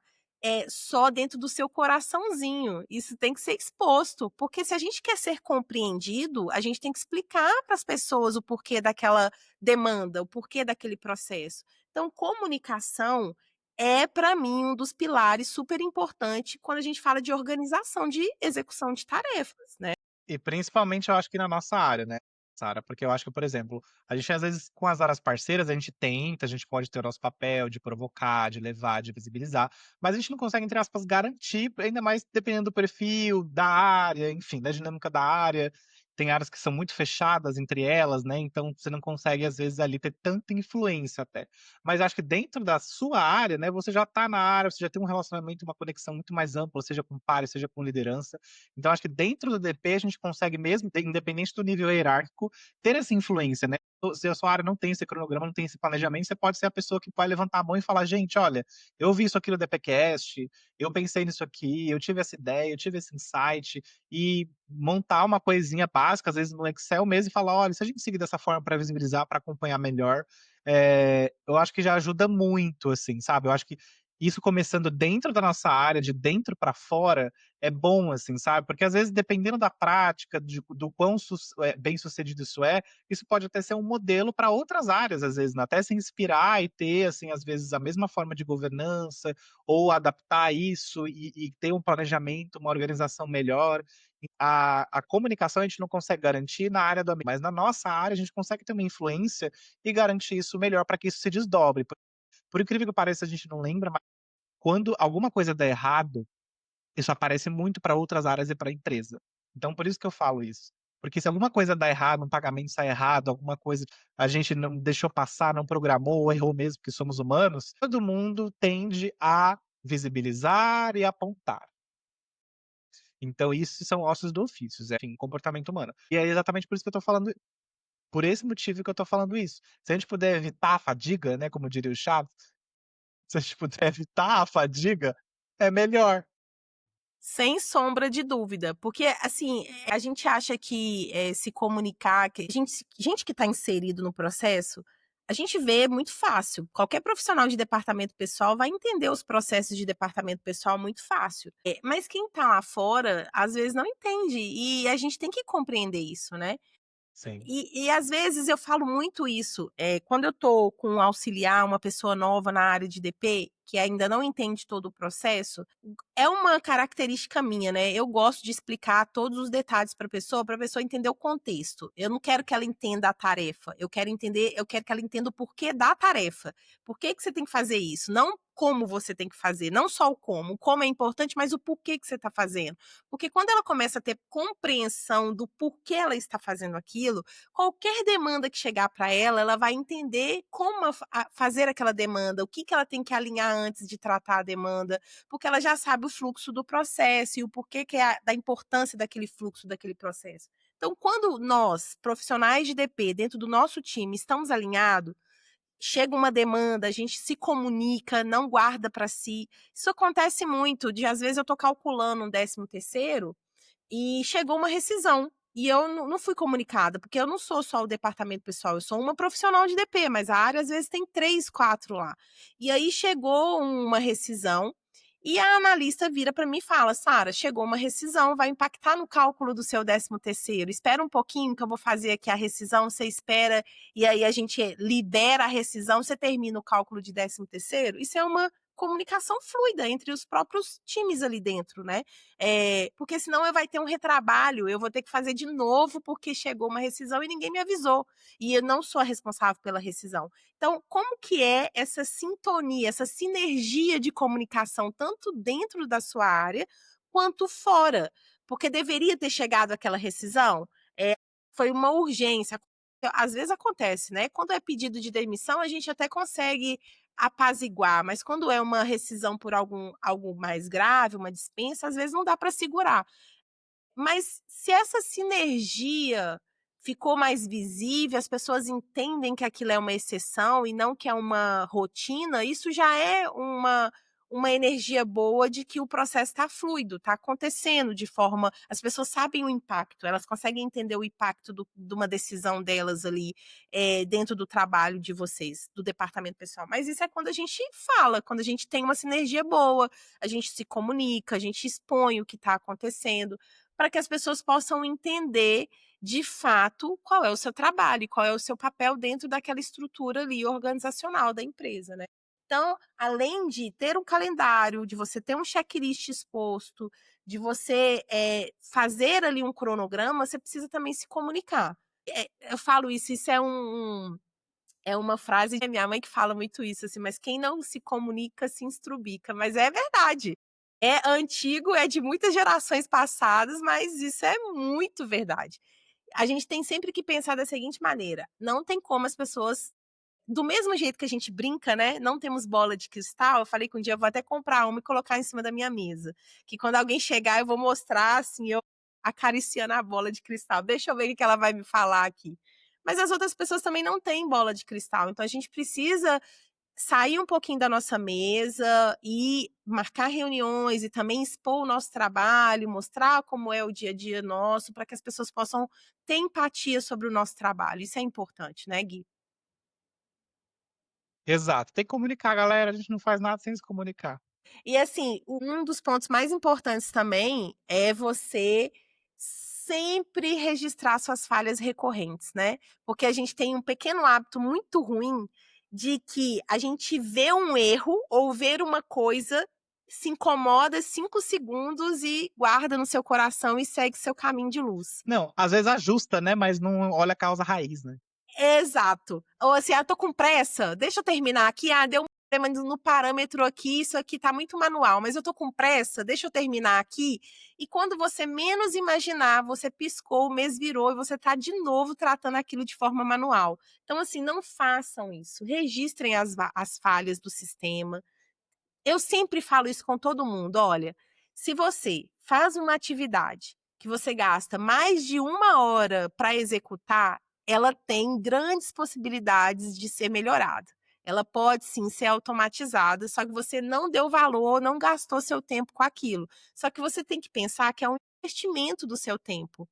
só dentro do seu coraçãozinho. Isso tem que ser exposto, porque se a gente quer ser compreendido, a gente tem que explicar para as pessoas o porquê daquela demanda, o porquê daquele processo. Então, comunicação é, para mim, um dos pilares super importante quando a gente fala de organização de execução de tarefas, né? E principalmente eu acho que na nossa área, né, Sara, porque eu acho que, por exemplo, a gente às vezes com as áreas parceiras, a gente tenta, a gente pode ter o nosso papel de provocar, de levar, de visibilizar, mas a gente não consegue, entre aspas, garantir, ainda mais dependendo do perfil, da área, enfim, da dinâmica da área. Tem áreas que são muito fechadas entre elas, né, então você não consegue, às vezes, ali ter tanta influência até. Mas acho que dentro da sua área, né, você já tá na área, você já tem um relacionamento, uma conexão muito mais ampla, seja com pares, seja com liderança. Então acho que dentro do DP a gente consegue mesmo, independente do nível hierárquico, ter essa influência, né. Se a sua área não tem esse cronograma, não tem esse planejamento, você pode ser a pessoa que vai levantar a mão e falar: "Gente, olha, eu vi isso aqui no DPcast, eu pensei nisso aqui, eu tive essa ideia, eu tive esse insight", e montar uma coisinha básica, às vezes no Excel mesmo, e falar: "Olha, se a gente seguir dessa forma para visibilizar, para acompanhar melhor", eu acho que já ajuda muito, assim, sabe. Eu acho que isso começando dentro da nossa área, de dentro para fora, é bom, assim, sabe? Porque às vezes, dependendo da prática, do quão bem-sucedido isso pode até ser um modelo para outras áreas, às vezes, né? Até se inspirar e ter, assim, às vezes, a mesma forma de governança, ou adaptar isso e ter um planejamento, uma organização melhor. A comunicação a gente não consegue garantir na área do ambiente, mas na nossa área a gente consegue ter uma influência e garantir isso melhor para que isso se desdobre. Por incrível que pareça, a gente não lembra, mas quando alguma coisa dá errado, isso aparece muito para outras áreas e para a empresa. Então por isso que eu falo isso. Porque se alguma coisa dá errado, um pagamento sai errado, alguma coisa a gente não deixou passar, não programou ou errou mesmo, porque somos humanos, todo mundo tende a visibilizar e apontar. Então isso são ossos do ofício, enfim, comportamento humano. E é exatamente por isso que eu tô falando, por esse motivo que eu tô falando isso. Se a gente puder evitar a fadiga, né, como diria o Chaves, se a gente puder evitar a fadiga, é melhor. Sem sombra de dúvida, porque, assim, a gente acha que, se comunicar, que gente que está inserido no processo, a gente vê muito fácil. Qualquer profissional de departamento pessoal vai entender os processos de departamento pessoal muito fácil. Mas quem está lá fora, às vezes não entende, e a gente tem que compreender isso, né. Sim. E às vezes eu falo muito isso, quando eu tô com um auxiliar, uma pessoa nova na área de DP, que ainda não entende todo o processo, é uma característica minha, né, eu gosto de explicar todos os detalhes para a pessoa entender o contexto. Eu não quero que ela entenda a tarefa, eu quero que ela entenda o porquê da tarefa. Por que que você tem que fazer isso? Não como você tem que fazer, não só o como é importante, mas o porquê que você está fazendo. Porque quando ela começa a ter compreensão do porquê ela está fazendo aquilo, qualquer demanda que chegar para ela, ela vai entender como fazer aquela demanda, o que que ela tem que alinhar antes de tratar a demanda, porque ela já sabe o fluxo do processo e o porquê que é da importância daquele fluxo, daquele processo. Então, quando nós, profissionais de DP, dentro do nosso time, estamos alinhados, chega uma demanda, a gente se comunica, não guarda para si. Isso acontece muito, de às vezes eu estou calculando um 13º e chegou uma rescisão. E eu não fui comunicada, porque eu não sou só o departamento pessoal, eu sou uma profissional de DP, mas a área às vezes tem 3, 4 lá. E aí chegou uma rescisão e a analista vira para mim e fala: Sara, chegou uma rescisão, vai impactar no cálculo do seu 13º. Espera um pouquinho que eu vou fazer aqui a rescisão, você espera, e aí a gente libera a rescisão, você termina o cálculo de 13º. Isso é uma comunicação fluida entre os próprios times ali dentro, né? Porque senão vai ter um retrabalho, eu vou ter que fazer de novo porque chegou uma rescisão e ninguém me avisou. E eu não sou a responsável pela rescisão. Então, como que é essa sintonia, essa sinergia de comunicação, tanto dentro da sua área quanto fora? Porque deveria ter chegado aquela rescisão. Foi uma urgência. Às vezes acontece, né? Quando é pedido de demissão, a gente até consegue apaziguar, mas quando é uma rescisão por algo mais grave, uma dispensa, às vezes não dá para segurar. Mas se essa sinergia ficou mais visível, as pessoas entendem que aquilo é uma exceção e não que é uma rotina, isso já é uma energia boa de que o processo está fluido, está acontecendo de forma. As pessoas sabem o impacto, elas conseguem entender o impacto de uma decisão delas ali dentro do trabalho de vocês, do departamento pessoal. Mas isso é quando a gente fala, quando a gente tem uma sinergia boa, a gente se comunica, a gente expõe o que está acontecendo para que as pessoas possam entender de fato qual é o seu trabalho, qual é o seu papel dentro daquela estrutura ali organizacional da empresa, né? Então, além de ter um calendário, de você ter um checklist exposto, de você fazer ali um cronograma, você precisa também se comunicar. Eu falo isso é uma frase da minha mãe que fala muito isso, assim, mas quem não se comunica se estrubica, mas é verdade. É antigo, é de muitas gerações passadas, mas isso é muito verdade. A gente tem sempre que pensar da seguinte maneira: não tem como as pessoas, do mesmo jeito que a gente brinca, né? Não temos bola de cristal. Eu falei que um dia eu vou até comprar uma e colocar em cima da minha mesa. Que quando alguém chegar, eu vou mostrar, assim, eu acariciando a bola de cristal. Deixa eu ver o que ela vai me falar aqui. Mas as outras pessoas também não têm bola de cristal. Então a gente precisa sair um pouquinho da nossa mesa e marcar reuniões e também expor o nosso trabalho, mostrar como é o dia a dia nosso, para que as pessoas possam ter empatia sobre o nosso trabalho. Isso é importante, né, Gui? Exato, tem que comunicar, galera, a gente não faz nada sem se comunicar. E assim, um dos pontos mais importantes também é você sempre registrar suas falhas recorrentes, né? Porque a gente tem um pequeno hábito muito ruim de que a gente vê um erro ou ver uma coisa, se incomoda 5 segundos e guarda no seu coração e segue seu caminho de luz. Não, às vezes ajusta, né, mas não olha a causa raiz, né. Exato. Ou assim: "Ah, tô com pressa, deixa eu terminar aqui. Ah, deu um problema no parâmetro aqui, isso aqui tá muito manual, mas eu tô com pressa, deixa eu terminar aqui". E quando você menos imaginar, você piscou, o mês virou e você tá de novo tratando aquilo de forma manual. Então, assim, não façam isso. Registrem as falhas do sistema. Eu sempre falo isso com todo mundo: olha, se você faz uma atividade que você gasta mais de 1 hora para executar, ela tem grandes possibilidades de ser melhorada. Ela pode sim ser automatizada, só que você não deu valor, não gastou seu tempo com aquilo. Só que você tem que pensar que é um investimento do seu tempo.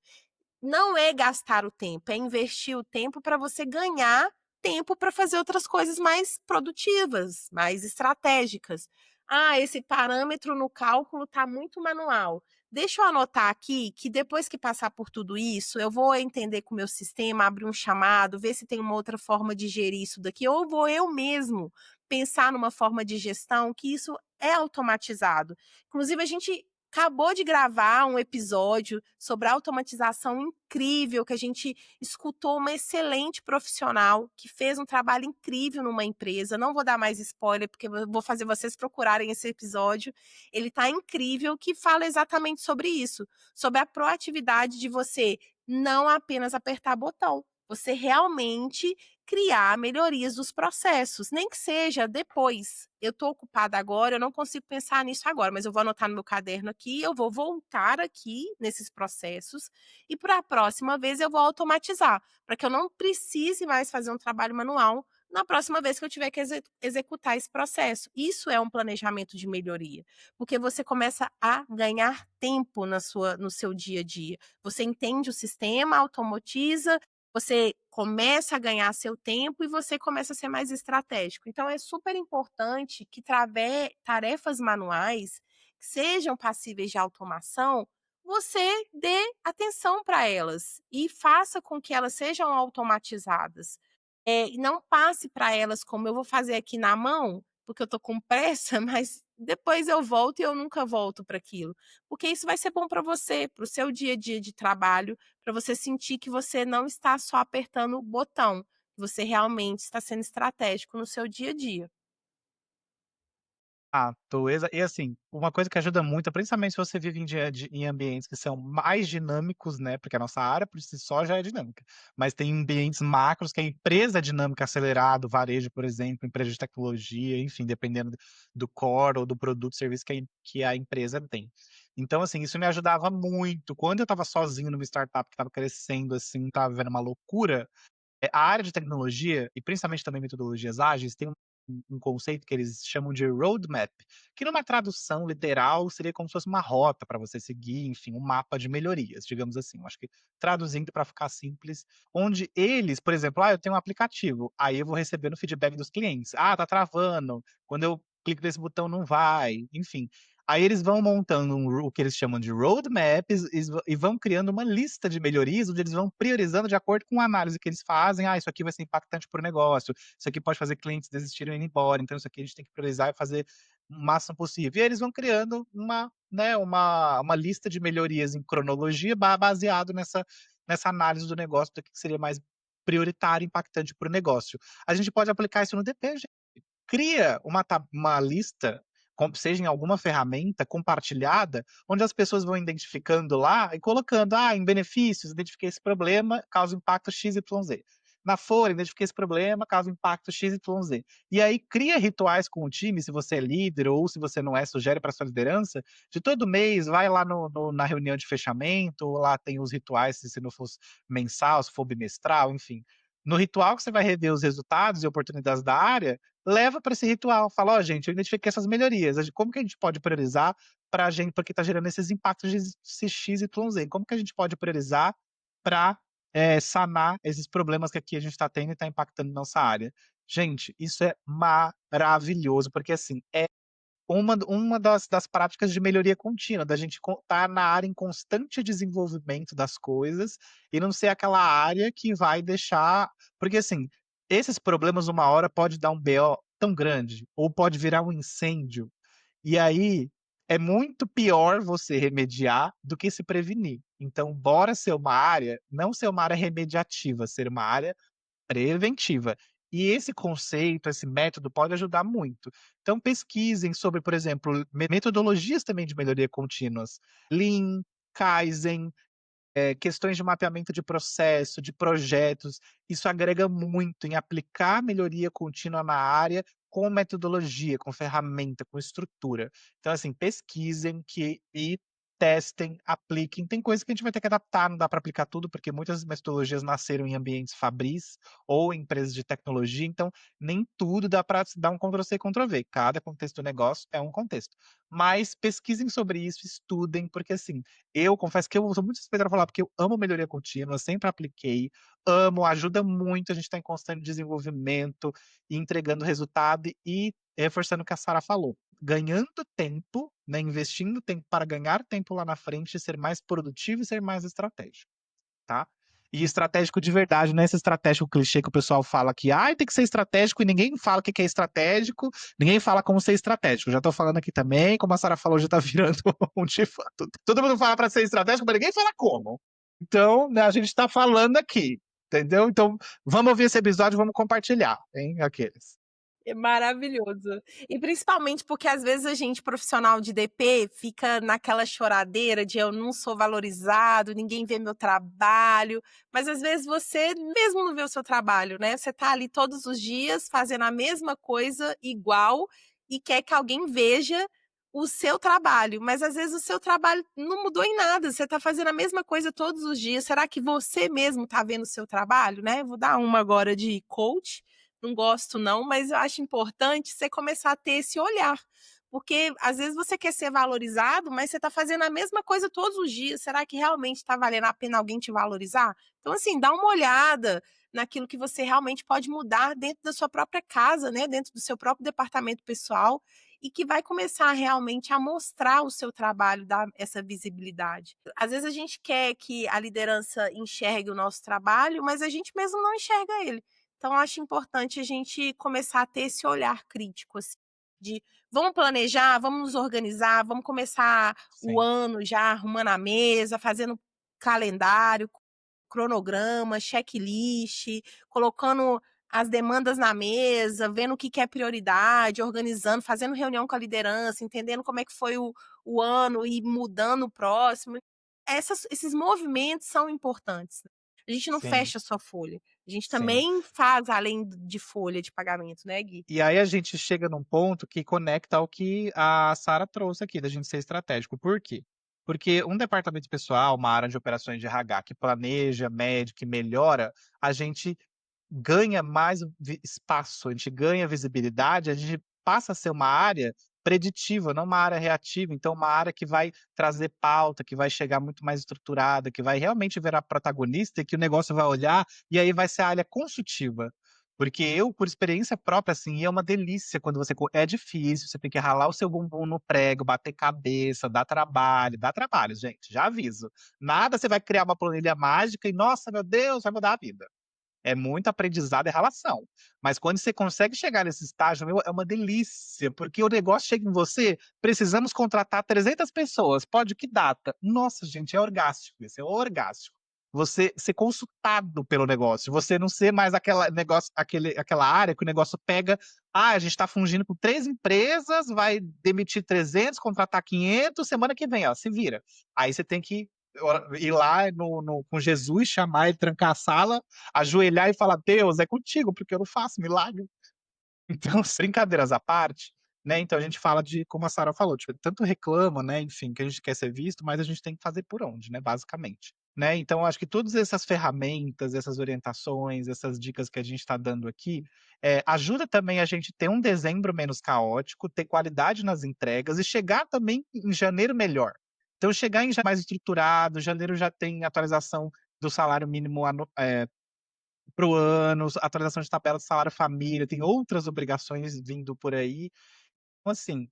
Não é gastar o tempo, é investir o tempo para você ganhar tempo para fazer outras coisas mais produtivas, mais estratégicas. Ah, esse parâmetro no cálculo está muito manual. Deixa eu anotar aqui que depois que passar por tudo isso, eu vou entender com o meu sistema, abrir um chamado, ver se tem uma outra forma de gerir isso daqui, ou vou eu mesmo pensar numa forma de gestão que isso é automatizado. Inclusive, a gente acabou de gravar um episódio sobre automatização incrível, que a gente escutou uma excelente profissional que fez um trabalho incrível numa empresa. Não vou dar mais spoiler, porque eu vou fazer vocês procurarem esse episódio. Ele está incrível, que fala exatamente sobre isso, sobre a proatividade de você não apenas apertar botão, você realmente criar melhorias dos processos, nem que seja depois. Eu estou ocupada agora, eu não consigo pensar nisso agora, mas eu vou anotar no meu caderno aqui, eu vou voltar aqui nesses processos e para a próxima vez eu vou automatizar, para que eu não precise mais fazer um trabalho manual na próxima vez que eu tiver que executar esse processo. Isso é um planejamento de melhoria, porque você começa a ganhar tempo no seu dia a dia. Você entende o sistema, automatiza, você começa a ganhar seu tempo e você começa a ser mais estratégico. Então, é super importante que tarefas manuais que sejam passíveis de automação, você dê atenção para elas e faça com que elas sejam automatizadas. E não passe para elas como eu vou fazer aqui na mão, porque eu estou com pressa, mas depois eu volto e eu nunca volto para aquilo. Porque isso vai ser bom para você, para o seu dia a dia de trabalho, para você sentir que você não está só apertando o botão, que você realmente está sendo estratégico no seu dia a dia. E assim, uma coisa que ajuda muito, principalmente se você vive em ambientes que são mais dinâmicos, né, porque a nossa área por si só já é dinâmica, mas tem ambientes macros que a empresa é dinâmica, acelerado, varejo, por exemplo, empresa de tecnologia, enfim, dependendo do core ou do produto, serviço que a empresa tem. Então, assim, isso me ajudava muito. Quando eu estava sozinho numa startup que estava crescendo, assim, estava vivendo uma loucura, a área de tecnologia, e principalmente também metodologias ágeis, tem um conceito que eles chamam de roadmap, que numa tradução literal seria como se fosse uma rota para você seguir, enfim, um mapa de melhorias, digamos assim. Eu acho que traduzindo para ficar simples, onde eles, por exemplo, eu tenho um aplicativo, aí eu vou recebendo feedback dos clientes. Tá travando, quando eu clico nesse botão não vai, enfim. Aí eles vão montando o que eles chamam de roadmaps e vão criando uma lista de melhorias, onde eles vão priorizando de acordo com a análise que eles fazem. Isso aqui vai ser impactante para o negócio, isso aqui pode fazer clientes desistirem e ir embora, então isso aqui a gente tem que priorizar e fazer o máximo possível. E aí eles vão criando uma lista de melhorias em cronologia baseado nessa análise do negócio, do que seria mais prioritário e impactante para o negócio. A gente pode aplicar isso no DP, cria uma lista, seja em alguma ferramenta compartilhada, onde as pessoas vão identificando lá e colocando, em benefícios, identifiquei esse problema, causa impacto XYZ. Na folha, identifiquei esse problema, causa impacto XYZ. E aí cria rituais com o time, se você é líder ou se você não é, sugere para sua liderança, de todo mês, vai lá na reunião de fechamento, lá tem os rituais, se não fosse mensal, se for bimestral, enfim. No ritual que você vai rever os resultados e oportunidades da área, leva para esse ritual, fala: gente, eu identifiquei essas melhorias, como que a gente pode priorizar pra gente, porque está gerando esses impactos de X, Y, Z, como que a gente pode priorizar para sanar esses problemas que aqui a gente está tendo e está impactando nossa área. Gente, isso é maravilhoso, porque assim, é uma das práticas de melhoria contínua, da gente estar na área em constante desenvolvimento das coisas e não ser aquela área que vai deixar. Porque, assim, esses problemas, uma hora, pode dar um BO tão grande, ou pode virar um incêndio. E aí é muito pior você remediar do que se prevenir. Então, bora ser uma área, não ser uma área remediativa, ser uma área preventiva. E esse conceito, esse método pode ajudar muito. Então pesquisem sobre, por exemplo, metodologias também de melhoria contínuas, Lean, Kaizen, questões de mapeamento de processo, de projetos. Isso agrega muito em aplicar melhoria contínua na área com metodologia, com ferramenta, com estrutura. Então, assim, pesquisem e testem, apliquem. Tem coisas que a gente vai ter que adaptar, não dá para aplicar tudo, porque muitas metodologias nasceram em ambientes fabris ou em empresas de tecnologia, então nem tudo dá para dar um Ctrl+C, Ctrl+V. Cada contexto do negócio é um contexto. Mas pesquisem sobre isso, estudem, porque assim, eu confesso que eu sou muito suspeito pra falar, porque eu amo melhoria contínua, sempre apliquei, amo, ajuda muito, a gente tá em constante desenvolvimento, e entregando resultado e reforçando o que a Sara falou. Ganhando tempo, né, investindo tempo para ganhar tempo lá na frente, ser mais produtivo e ser mais estratégico, tá? E estratégico de verdade, não é esse estratégico clichê que o pessoal fala que tem que ser estratégico e ninguém fala o que é estratégico, ninguém fala como ser estratégico. Já tô falando aqui também, como a Sara falou, já tá virando um de fato. Todo mundo fala para ser estratégico, mas ninguém fala como. Então, né, a gente tá falando aqui, entendeu? Então, vamos ouvir esse episódio, vamos compartilhar, hein, aqueles. É maravilhoso. E principalmente porque às vezes a gente, profissional de DP, fica naquela choradeira de eu não sou valorizado, ninguém vê meu trabalho, mas às vezes você mesmo não vê o seu trabalho, né? Você tá ali todos os dias fazendo a mesma coisa igual e quer que alguém veja o seu trabalho, mas às vezes o seu trabalho não mudou em nada, você tá fazendo a mesma coisa todos os dias. Será que você mesmo tá vendo o seu trabalho, né? Vou dar uma agora de coach. não gosto não, mas eu acho importante você começar a ter esse olhar, porque às vezes você quer ser valorizado, mas você está fazendo a mesma coisa todos os dias, será que realmente está valendo a pena alguém te valorizar? Então assim, dá uma olhada naquilo que você realmente pode mudar dentro da sua própria casa, né, dentro do seu próprio departamento pessoal, e que vai começar realmente a mostrar o seu trabalho, dar essa visibilidade. Às vezes a gente quer que a liderança enxergue o nosso trabalho, mas a gente mesmo não enxerga ele. Então, eu acho importante a gente começar a ter esse olhar crítico, assim, de vamos planejar, vamos nos organizar, vamos começar o Sim, ano já arrumando a mesa, fazendo calendário, cronograma, checklist, colocando as demandas na mesa, vendo o que que é prioridade, organizando, fazendo reunião com a liderança, entendendo como é que foi o ano e mudando o próximo. Esses movimentos são importantes. A gente não sim, fecha só folha, a gente sim. também faz além de folha de pagamento, né, Gui? E aí a gente chega num ponto que conecta ao que a Sara trouxe aqui, da gente ser estratégico. Por quê? Porque um departamento pessoal, uma área de operações de RH que planeja, mede, que melhora, a gente ganha mais espaço, a gente ganha visibilidade, a gente passa a ser uma área preditiva, não uma área reativa. Então, uma área que vai trazer pauta, que vai chegar muito mais estruturada, que vai realmente virar protagonista e que o negócio vai olhar, e aí vai ser a área consultiva. Porque eu, por experiência própria, assim, é uma delícia quando você. É difícil, você tem que ralar o seu bumbum no prego, bater cabeça, dá trabalho, gente, já aviso. Nada você vai criar uma planilha mágica e, nossa, meu Deus, vai mudar a vida. É muito aprendizado e relação. Mas quando você consegue chegar nesse estágio, meu, é uma delícia, porque o negócio chega em você, precisamos contratar 300 pessoas, pode que data? Nossa, gente, é orgástico isso, é orgástico. Você ser consultado pelo negócio, você não ser mais aquela negócio, aquela área que o negócio pega, a gente está fungindo com 3 empresas, vai demitir 300, contratar 500, semana que vem, ó, se vira. Aí você tem que ir lá com Jesus, chamar ele, trancar a sala, ajoelhar e falar: Deus, é contigo, porque eu não faço milagre. Então, brincadeiras à parte, né? Então a gente fala de, como a Sara falou, tipo, tanto reclama, né? Enfim, que a gente quer ser visto, mas a gente tem que fazer por onde, né? Basicamente. Né? Então, acho que todas essas ferramentas, essas orientações, essas dicas que a gente está dando aqui, ajuda também a gente ter um dezembro menos caótico, ter qualidade nas entregas e chegar também em janeiro melhor. Então, chegar em janeiro mais estruturado, janeiro já tem atualização do salário mínimo para o ano, atualização de tabela de salário família, tem outras obrigações vindo por aí. Então, assim,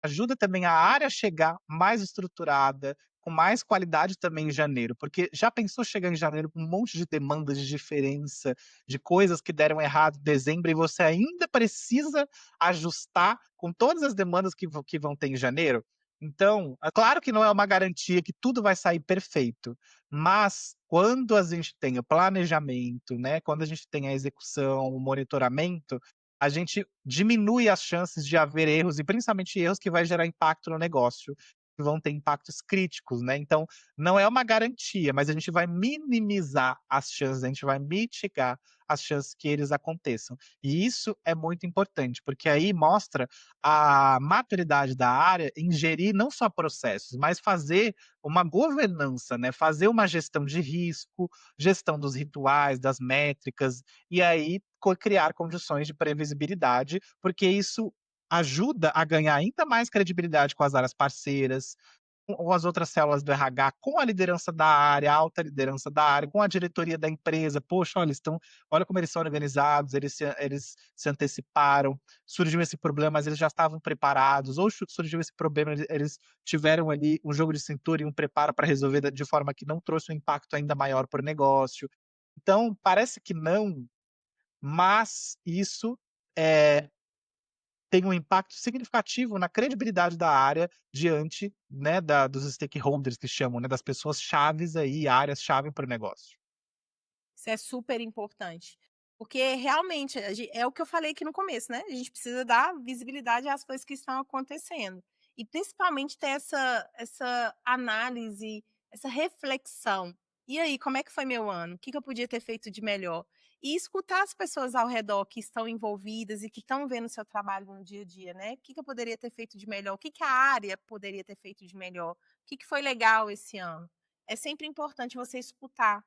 ajuda também a área a chegar mais estruturada, com mais qualidade também em janeiro, porque já pensou chegar em janeiro com um monte de demandas de diferença, de coisas que deram errado em dezembro e você ainda precisa ajustar com todas as demandas que vão ter em janeiro? Então, é claro que não é uma garantia que tudo vai sair perfeito, mas quando a gente tem o planejamento, né, quando a gente tem a execução, o monitoramento, a gente diminui as chances de haver erros e principalmente erros que vai gerar impacto no negócio, que vão ter impactos críticos, né. Então, não é uma garantia, mas a gente vai minimizar as chances, a gente vai mitigar as chances que eles aconteçam. E isso é muito importante, porque aí mostra a maturidade da área em gerir não só processos, mas fazer uma governança, né, fazer uma gestão de risco, gestão dos rituais, das métricas, e aí criar condições de previsibilidade, porque isso ajuda a ganhar ainda mais credibilidade com as áreas parceiras, com as outras células do RH, com a liderança da área, a alta liderança da área, com a diretoria da empresa. Poxa, olha como eles são organizados, eles se anteciparam, surgiu esse problema, mas eles já estavam preparados, ou surgiu esse problema, eles tiveram ali um jogo de cintura e um preparo para resolver de forma que não trouxe um impacto ainda maior para o negócio. Então, parece que não, mas isso, eh, tem um impacto significativo na credibilidade da área diante, né, dos stakeholders que chamam, né, das pessoas chaves aí, áreas-chave para o negócio. Isso é super importante. Porque realmente é o que eu falei aqui no começo, né? A gente precisa dar visibilidade às coisas que estão acontecendo. E principalmente ter essa análise, essa reflexão. E aí, como é que foi meu ano? O que que eu podia ter feito de melhor? E escutar as pessoas ao redor que estão envolvidas e que estão vendo o seu trabalho no dia a dia, né? O que que eu poderia ter feito de melhor? O que que a área poderia ter feito de melhor? O que que foi legal esse ano? É sempre importante você escutar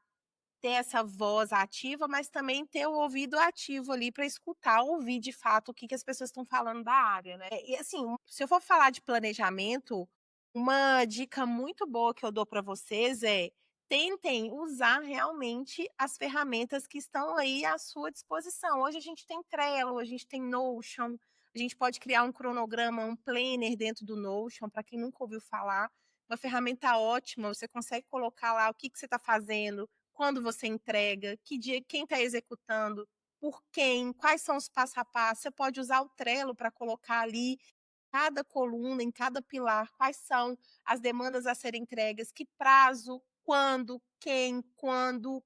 ter essa voz ativa, mas também ter o ouvido ativo ali para escutar, ouvir de fato o que as pessoas estão falando da área, né. E assim, se eu for falar de planejamento, uma dica muito boa que eu dou para vocês é: tentem usar realmente as ferramentas que estão aí à sua disposição. Hoje a gente tem Trello, a gente tem Notion, a gente pode criar um cronograma, um planner dentro do Notion, para quem nunca ouviu falar, uma ferramenta ótima, você consegue colocar lá o que você está fazendo, quando você entrega, que dia, quem está executando, por quem, quais são os passo a passo. Você pode usar o Trello para colocar ali cada coluna, em cada pilar, quais são as demandas a serem entregues, que prazo, quando, quem, quando,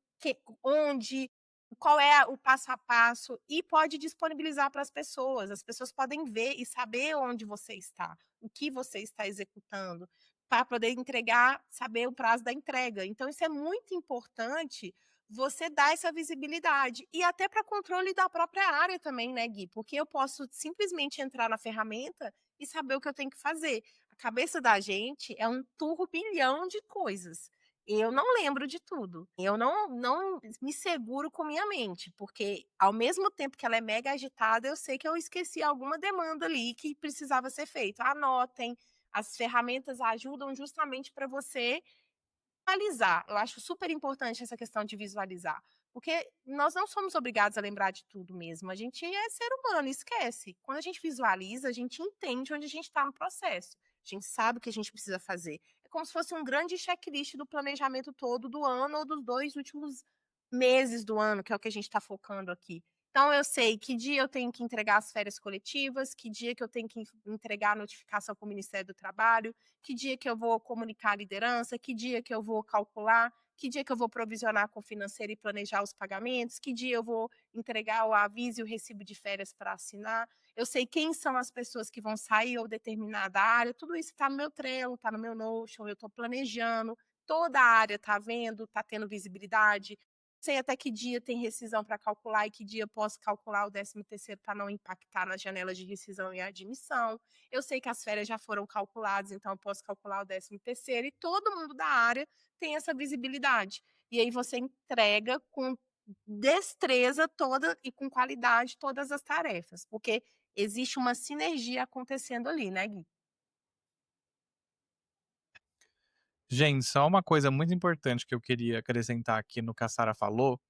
onde, qual é o passo a passo, e pode disponibilizar para as pessoas. As pessoas podem ver e saber onde você está, o que você está executando, para poder entregar, saber o prazo da entrega. Então, isso é muito importante, você dar essa visibilidade. E até para controle da própria área também, né, Gui? Porque eu posso simplesmente entrar na ferramenta e saber o que eu tenho que fazer. A cabeça da gente é um turbilhão de coisas. Eu não lembro de tudo. Eu não me seguro com minha mente, porque ao mesmo tempo que ela é mega agitada, eu sei que eu esqueci alguma demanda ali que precisava ser feita. Anotem, as ferramentas ajudam justamente para você visualizar. Eu acho super importante essa questão de visualizar, porque nós não somos obrigados a lembrar de tudo mesmo, a gente é ser humano, esquece. Quando a gente visualiza, a gente entende onde a gente está no processo, a gente sabe o que a gente precisa fazer. É como se fosse um grande checklist do planejamento todo do ano ou dos 2 últimos meses do ano, que é o que a gente está focando aqui. Então eu sei que dia eu tenho que entregar as férias coletivas, que dia que eu tenho que entregar a notificação para o Ministério do Trabalho, que dia que eu vou comunicar a liderança, que dia que eu vou calcular, que dia que eu vou provisionar com o financeiro e planejar os pagamentos, que dia eu vou entregar o aviso e o recibo de férias para assinar. Eu sei quem são as pessoas que vão sair ou determinada área, tudo isso está no meu Trello, está no meu Notion, eu estou planejando, toda a área está vendo, está tendo visibilidade. Sei até que dia tem rescisão para calcular e que dia eu posso calcular o 13º para não impactar nas janelas de rescisão e admissão. Eu sei que as férias já foram calculadas, então eu posso calcular o 13º e todo mundo da área tem essa visibilidade. E aí você entrega com destreza toda e com qualidade todas as tarefas, porque existe uma sinergia acontecendo ali, né, Gui? Gente, só uma coisa muito importante que eu queria acrescentar aqui no que a Sara falou,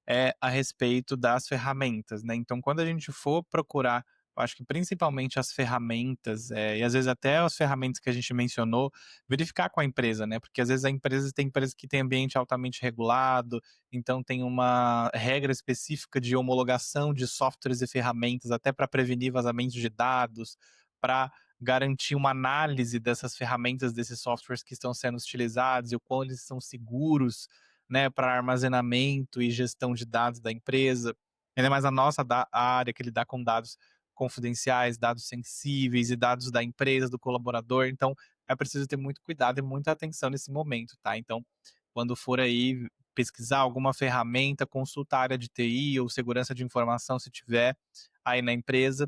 é a respeito das ferramentas, né. Então quando a gente for procurar, eu acho que principalmente as ferramentas, e às vezes até as ferramentas que a gente mencionou, verificar com a empresa, né, porque às vezes a empresa tem empresas que têm ambiente altamente regulado, então tem uma regra específica de homologação de softwares e ferramentas, até para prevenir vazamentos de dados, para garantir uma análise dessas ferramentas, desses softwares que estão sendo utilizados e o quão eles são seguros, né, para armazenamento e gestão de dados da empresa. Ainda mais a nossa a área que lidar com dados confidenciais, dados sensíveis e dados da empresa, do colaborador. Então, é preciso ter muito cuidado e muita atenção nesse momento, tá? Então, quando for aí pesquisar alguma ferramenta, consulta a área de TI ou segurança de informação, se tiver aí na empresa,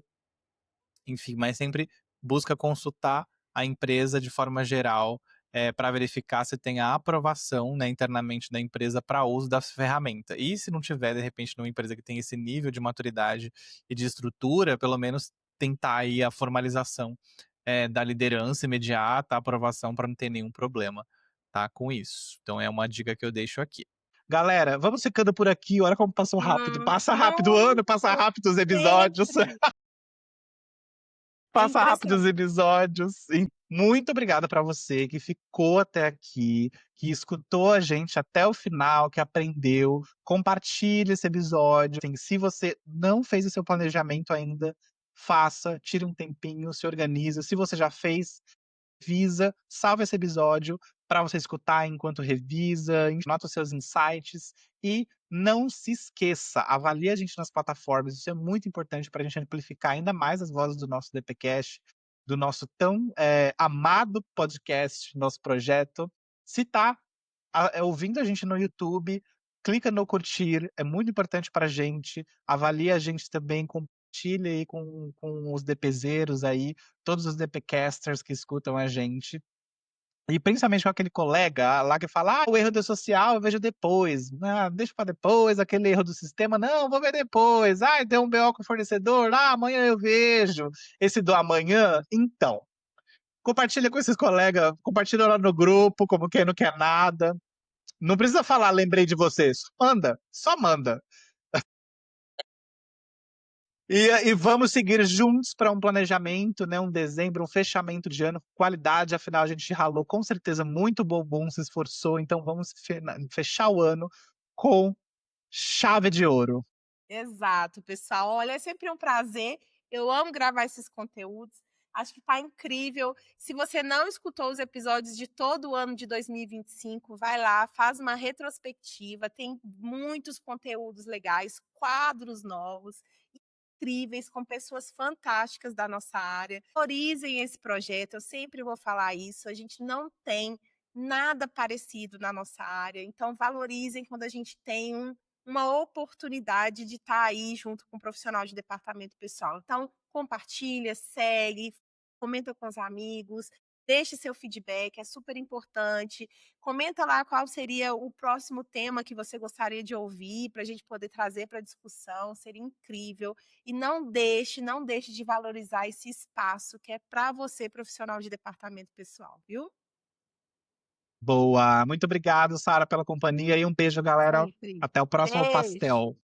enfim, mas sempre busca consultar a empresa de forma geral, para verificar se tem a aprovação, né, internamente da empresa para uso da ferramenta. E se não tiver, de repente, numa empresa que tem esse nível de maturidade e de estrutura, pelo menos tentar aí a formalização, da liderança imediata, a aprovação para não ter nenhum problema, tá, com isso. Então é uma dica que eu deixo aqui. Galera, vamos ficando por aqui. Olha como passou rápido. Passa rápido o ano, passa Muito, rápido os episódios. sempre. É Passa rápido os impressionante. episódios. E muito obrigado para você que ficou até aqui, que escutou a gente até o final, que aprendeu. Compartilhe esse episódio. Assim, se você não fez o seu planejamento ainda, faça, tire um tempinho, se organiza. Se você já fez, revisa, salva esse episódio para você escutar enquanto revisa, anota os seus insights e não se esqueça, avalie a gente nas plataformas, isso é muito importante para a gente amplificar ainda mais as vozes do nosso DPcast, do nosso tão amado podcast, nosso projeto. Se tá ouvindo a gente no YouTube, clica no curtir, é muito importante para a gente, avalie a gente também, compartilhe aí com os DPzeiros aí, todos os DPcasters que escutam a gente. E principalmente com aquele colega lá que fala: "Ah, o erro do social eu vejo depois. Ah, deixa pra depois, aquele erro do sistema, não, vou ver depois. Ai, deu um BO com o fornecedor, ah, amanhã eu vejo". Esse do amanhã, então, compartilha com esses colegas, compartilha lá no grupo, como quem não quer nada. Não precisa falar "lembrei de você", só manda, só manda. E vamos seguir juntos para um planejamento, né, um dezembro, um fechamento de ano com qualidade, afinal a gente ralou com certeza muito bumbum, se esforçou, então vamos fechar o ano com chave de ouro. Exato, pessoal. Olha, é sempre um prazer. Eu amo gravar esses conteúdos. Acho que tá incrível. Se você não escutou os episódios de todo o ano de 2025, vai lá, faz uma retrospectiva. Tem muitos conteúdos legais, quadros novos, incríveis, com pessoas fantásticas da nossa área. Valorizem esse projeto, eu sempre vou falar isso. A gente não tem nada parecido na nossa área, então valorizem quando a gente tem uma oportunidade de estar aí junto com um profissional de departamento pessoal. Então, compartilha, segue, comenta com os amigos, deixe seu feedback, é super importante. Comenta lá qual seria o próximo tema que você gostaria de ouvir para a gente poder trazer para discussão, seria incrível. E não deixe de valorizar esse espaço que é para você, profissional de departamento pessoal, viu? Boa, muito obrigado, Sara, pela companhia e um beijo, galera. Sempre. Até o próximo Beijo. pastel.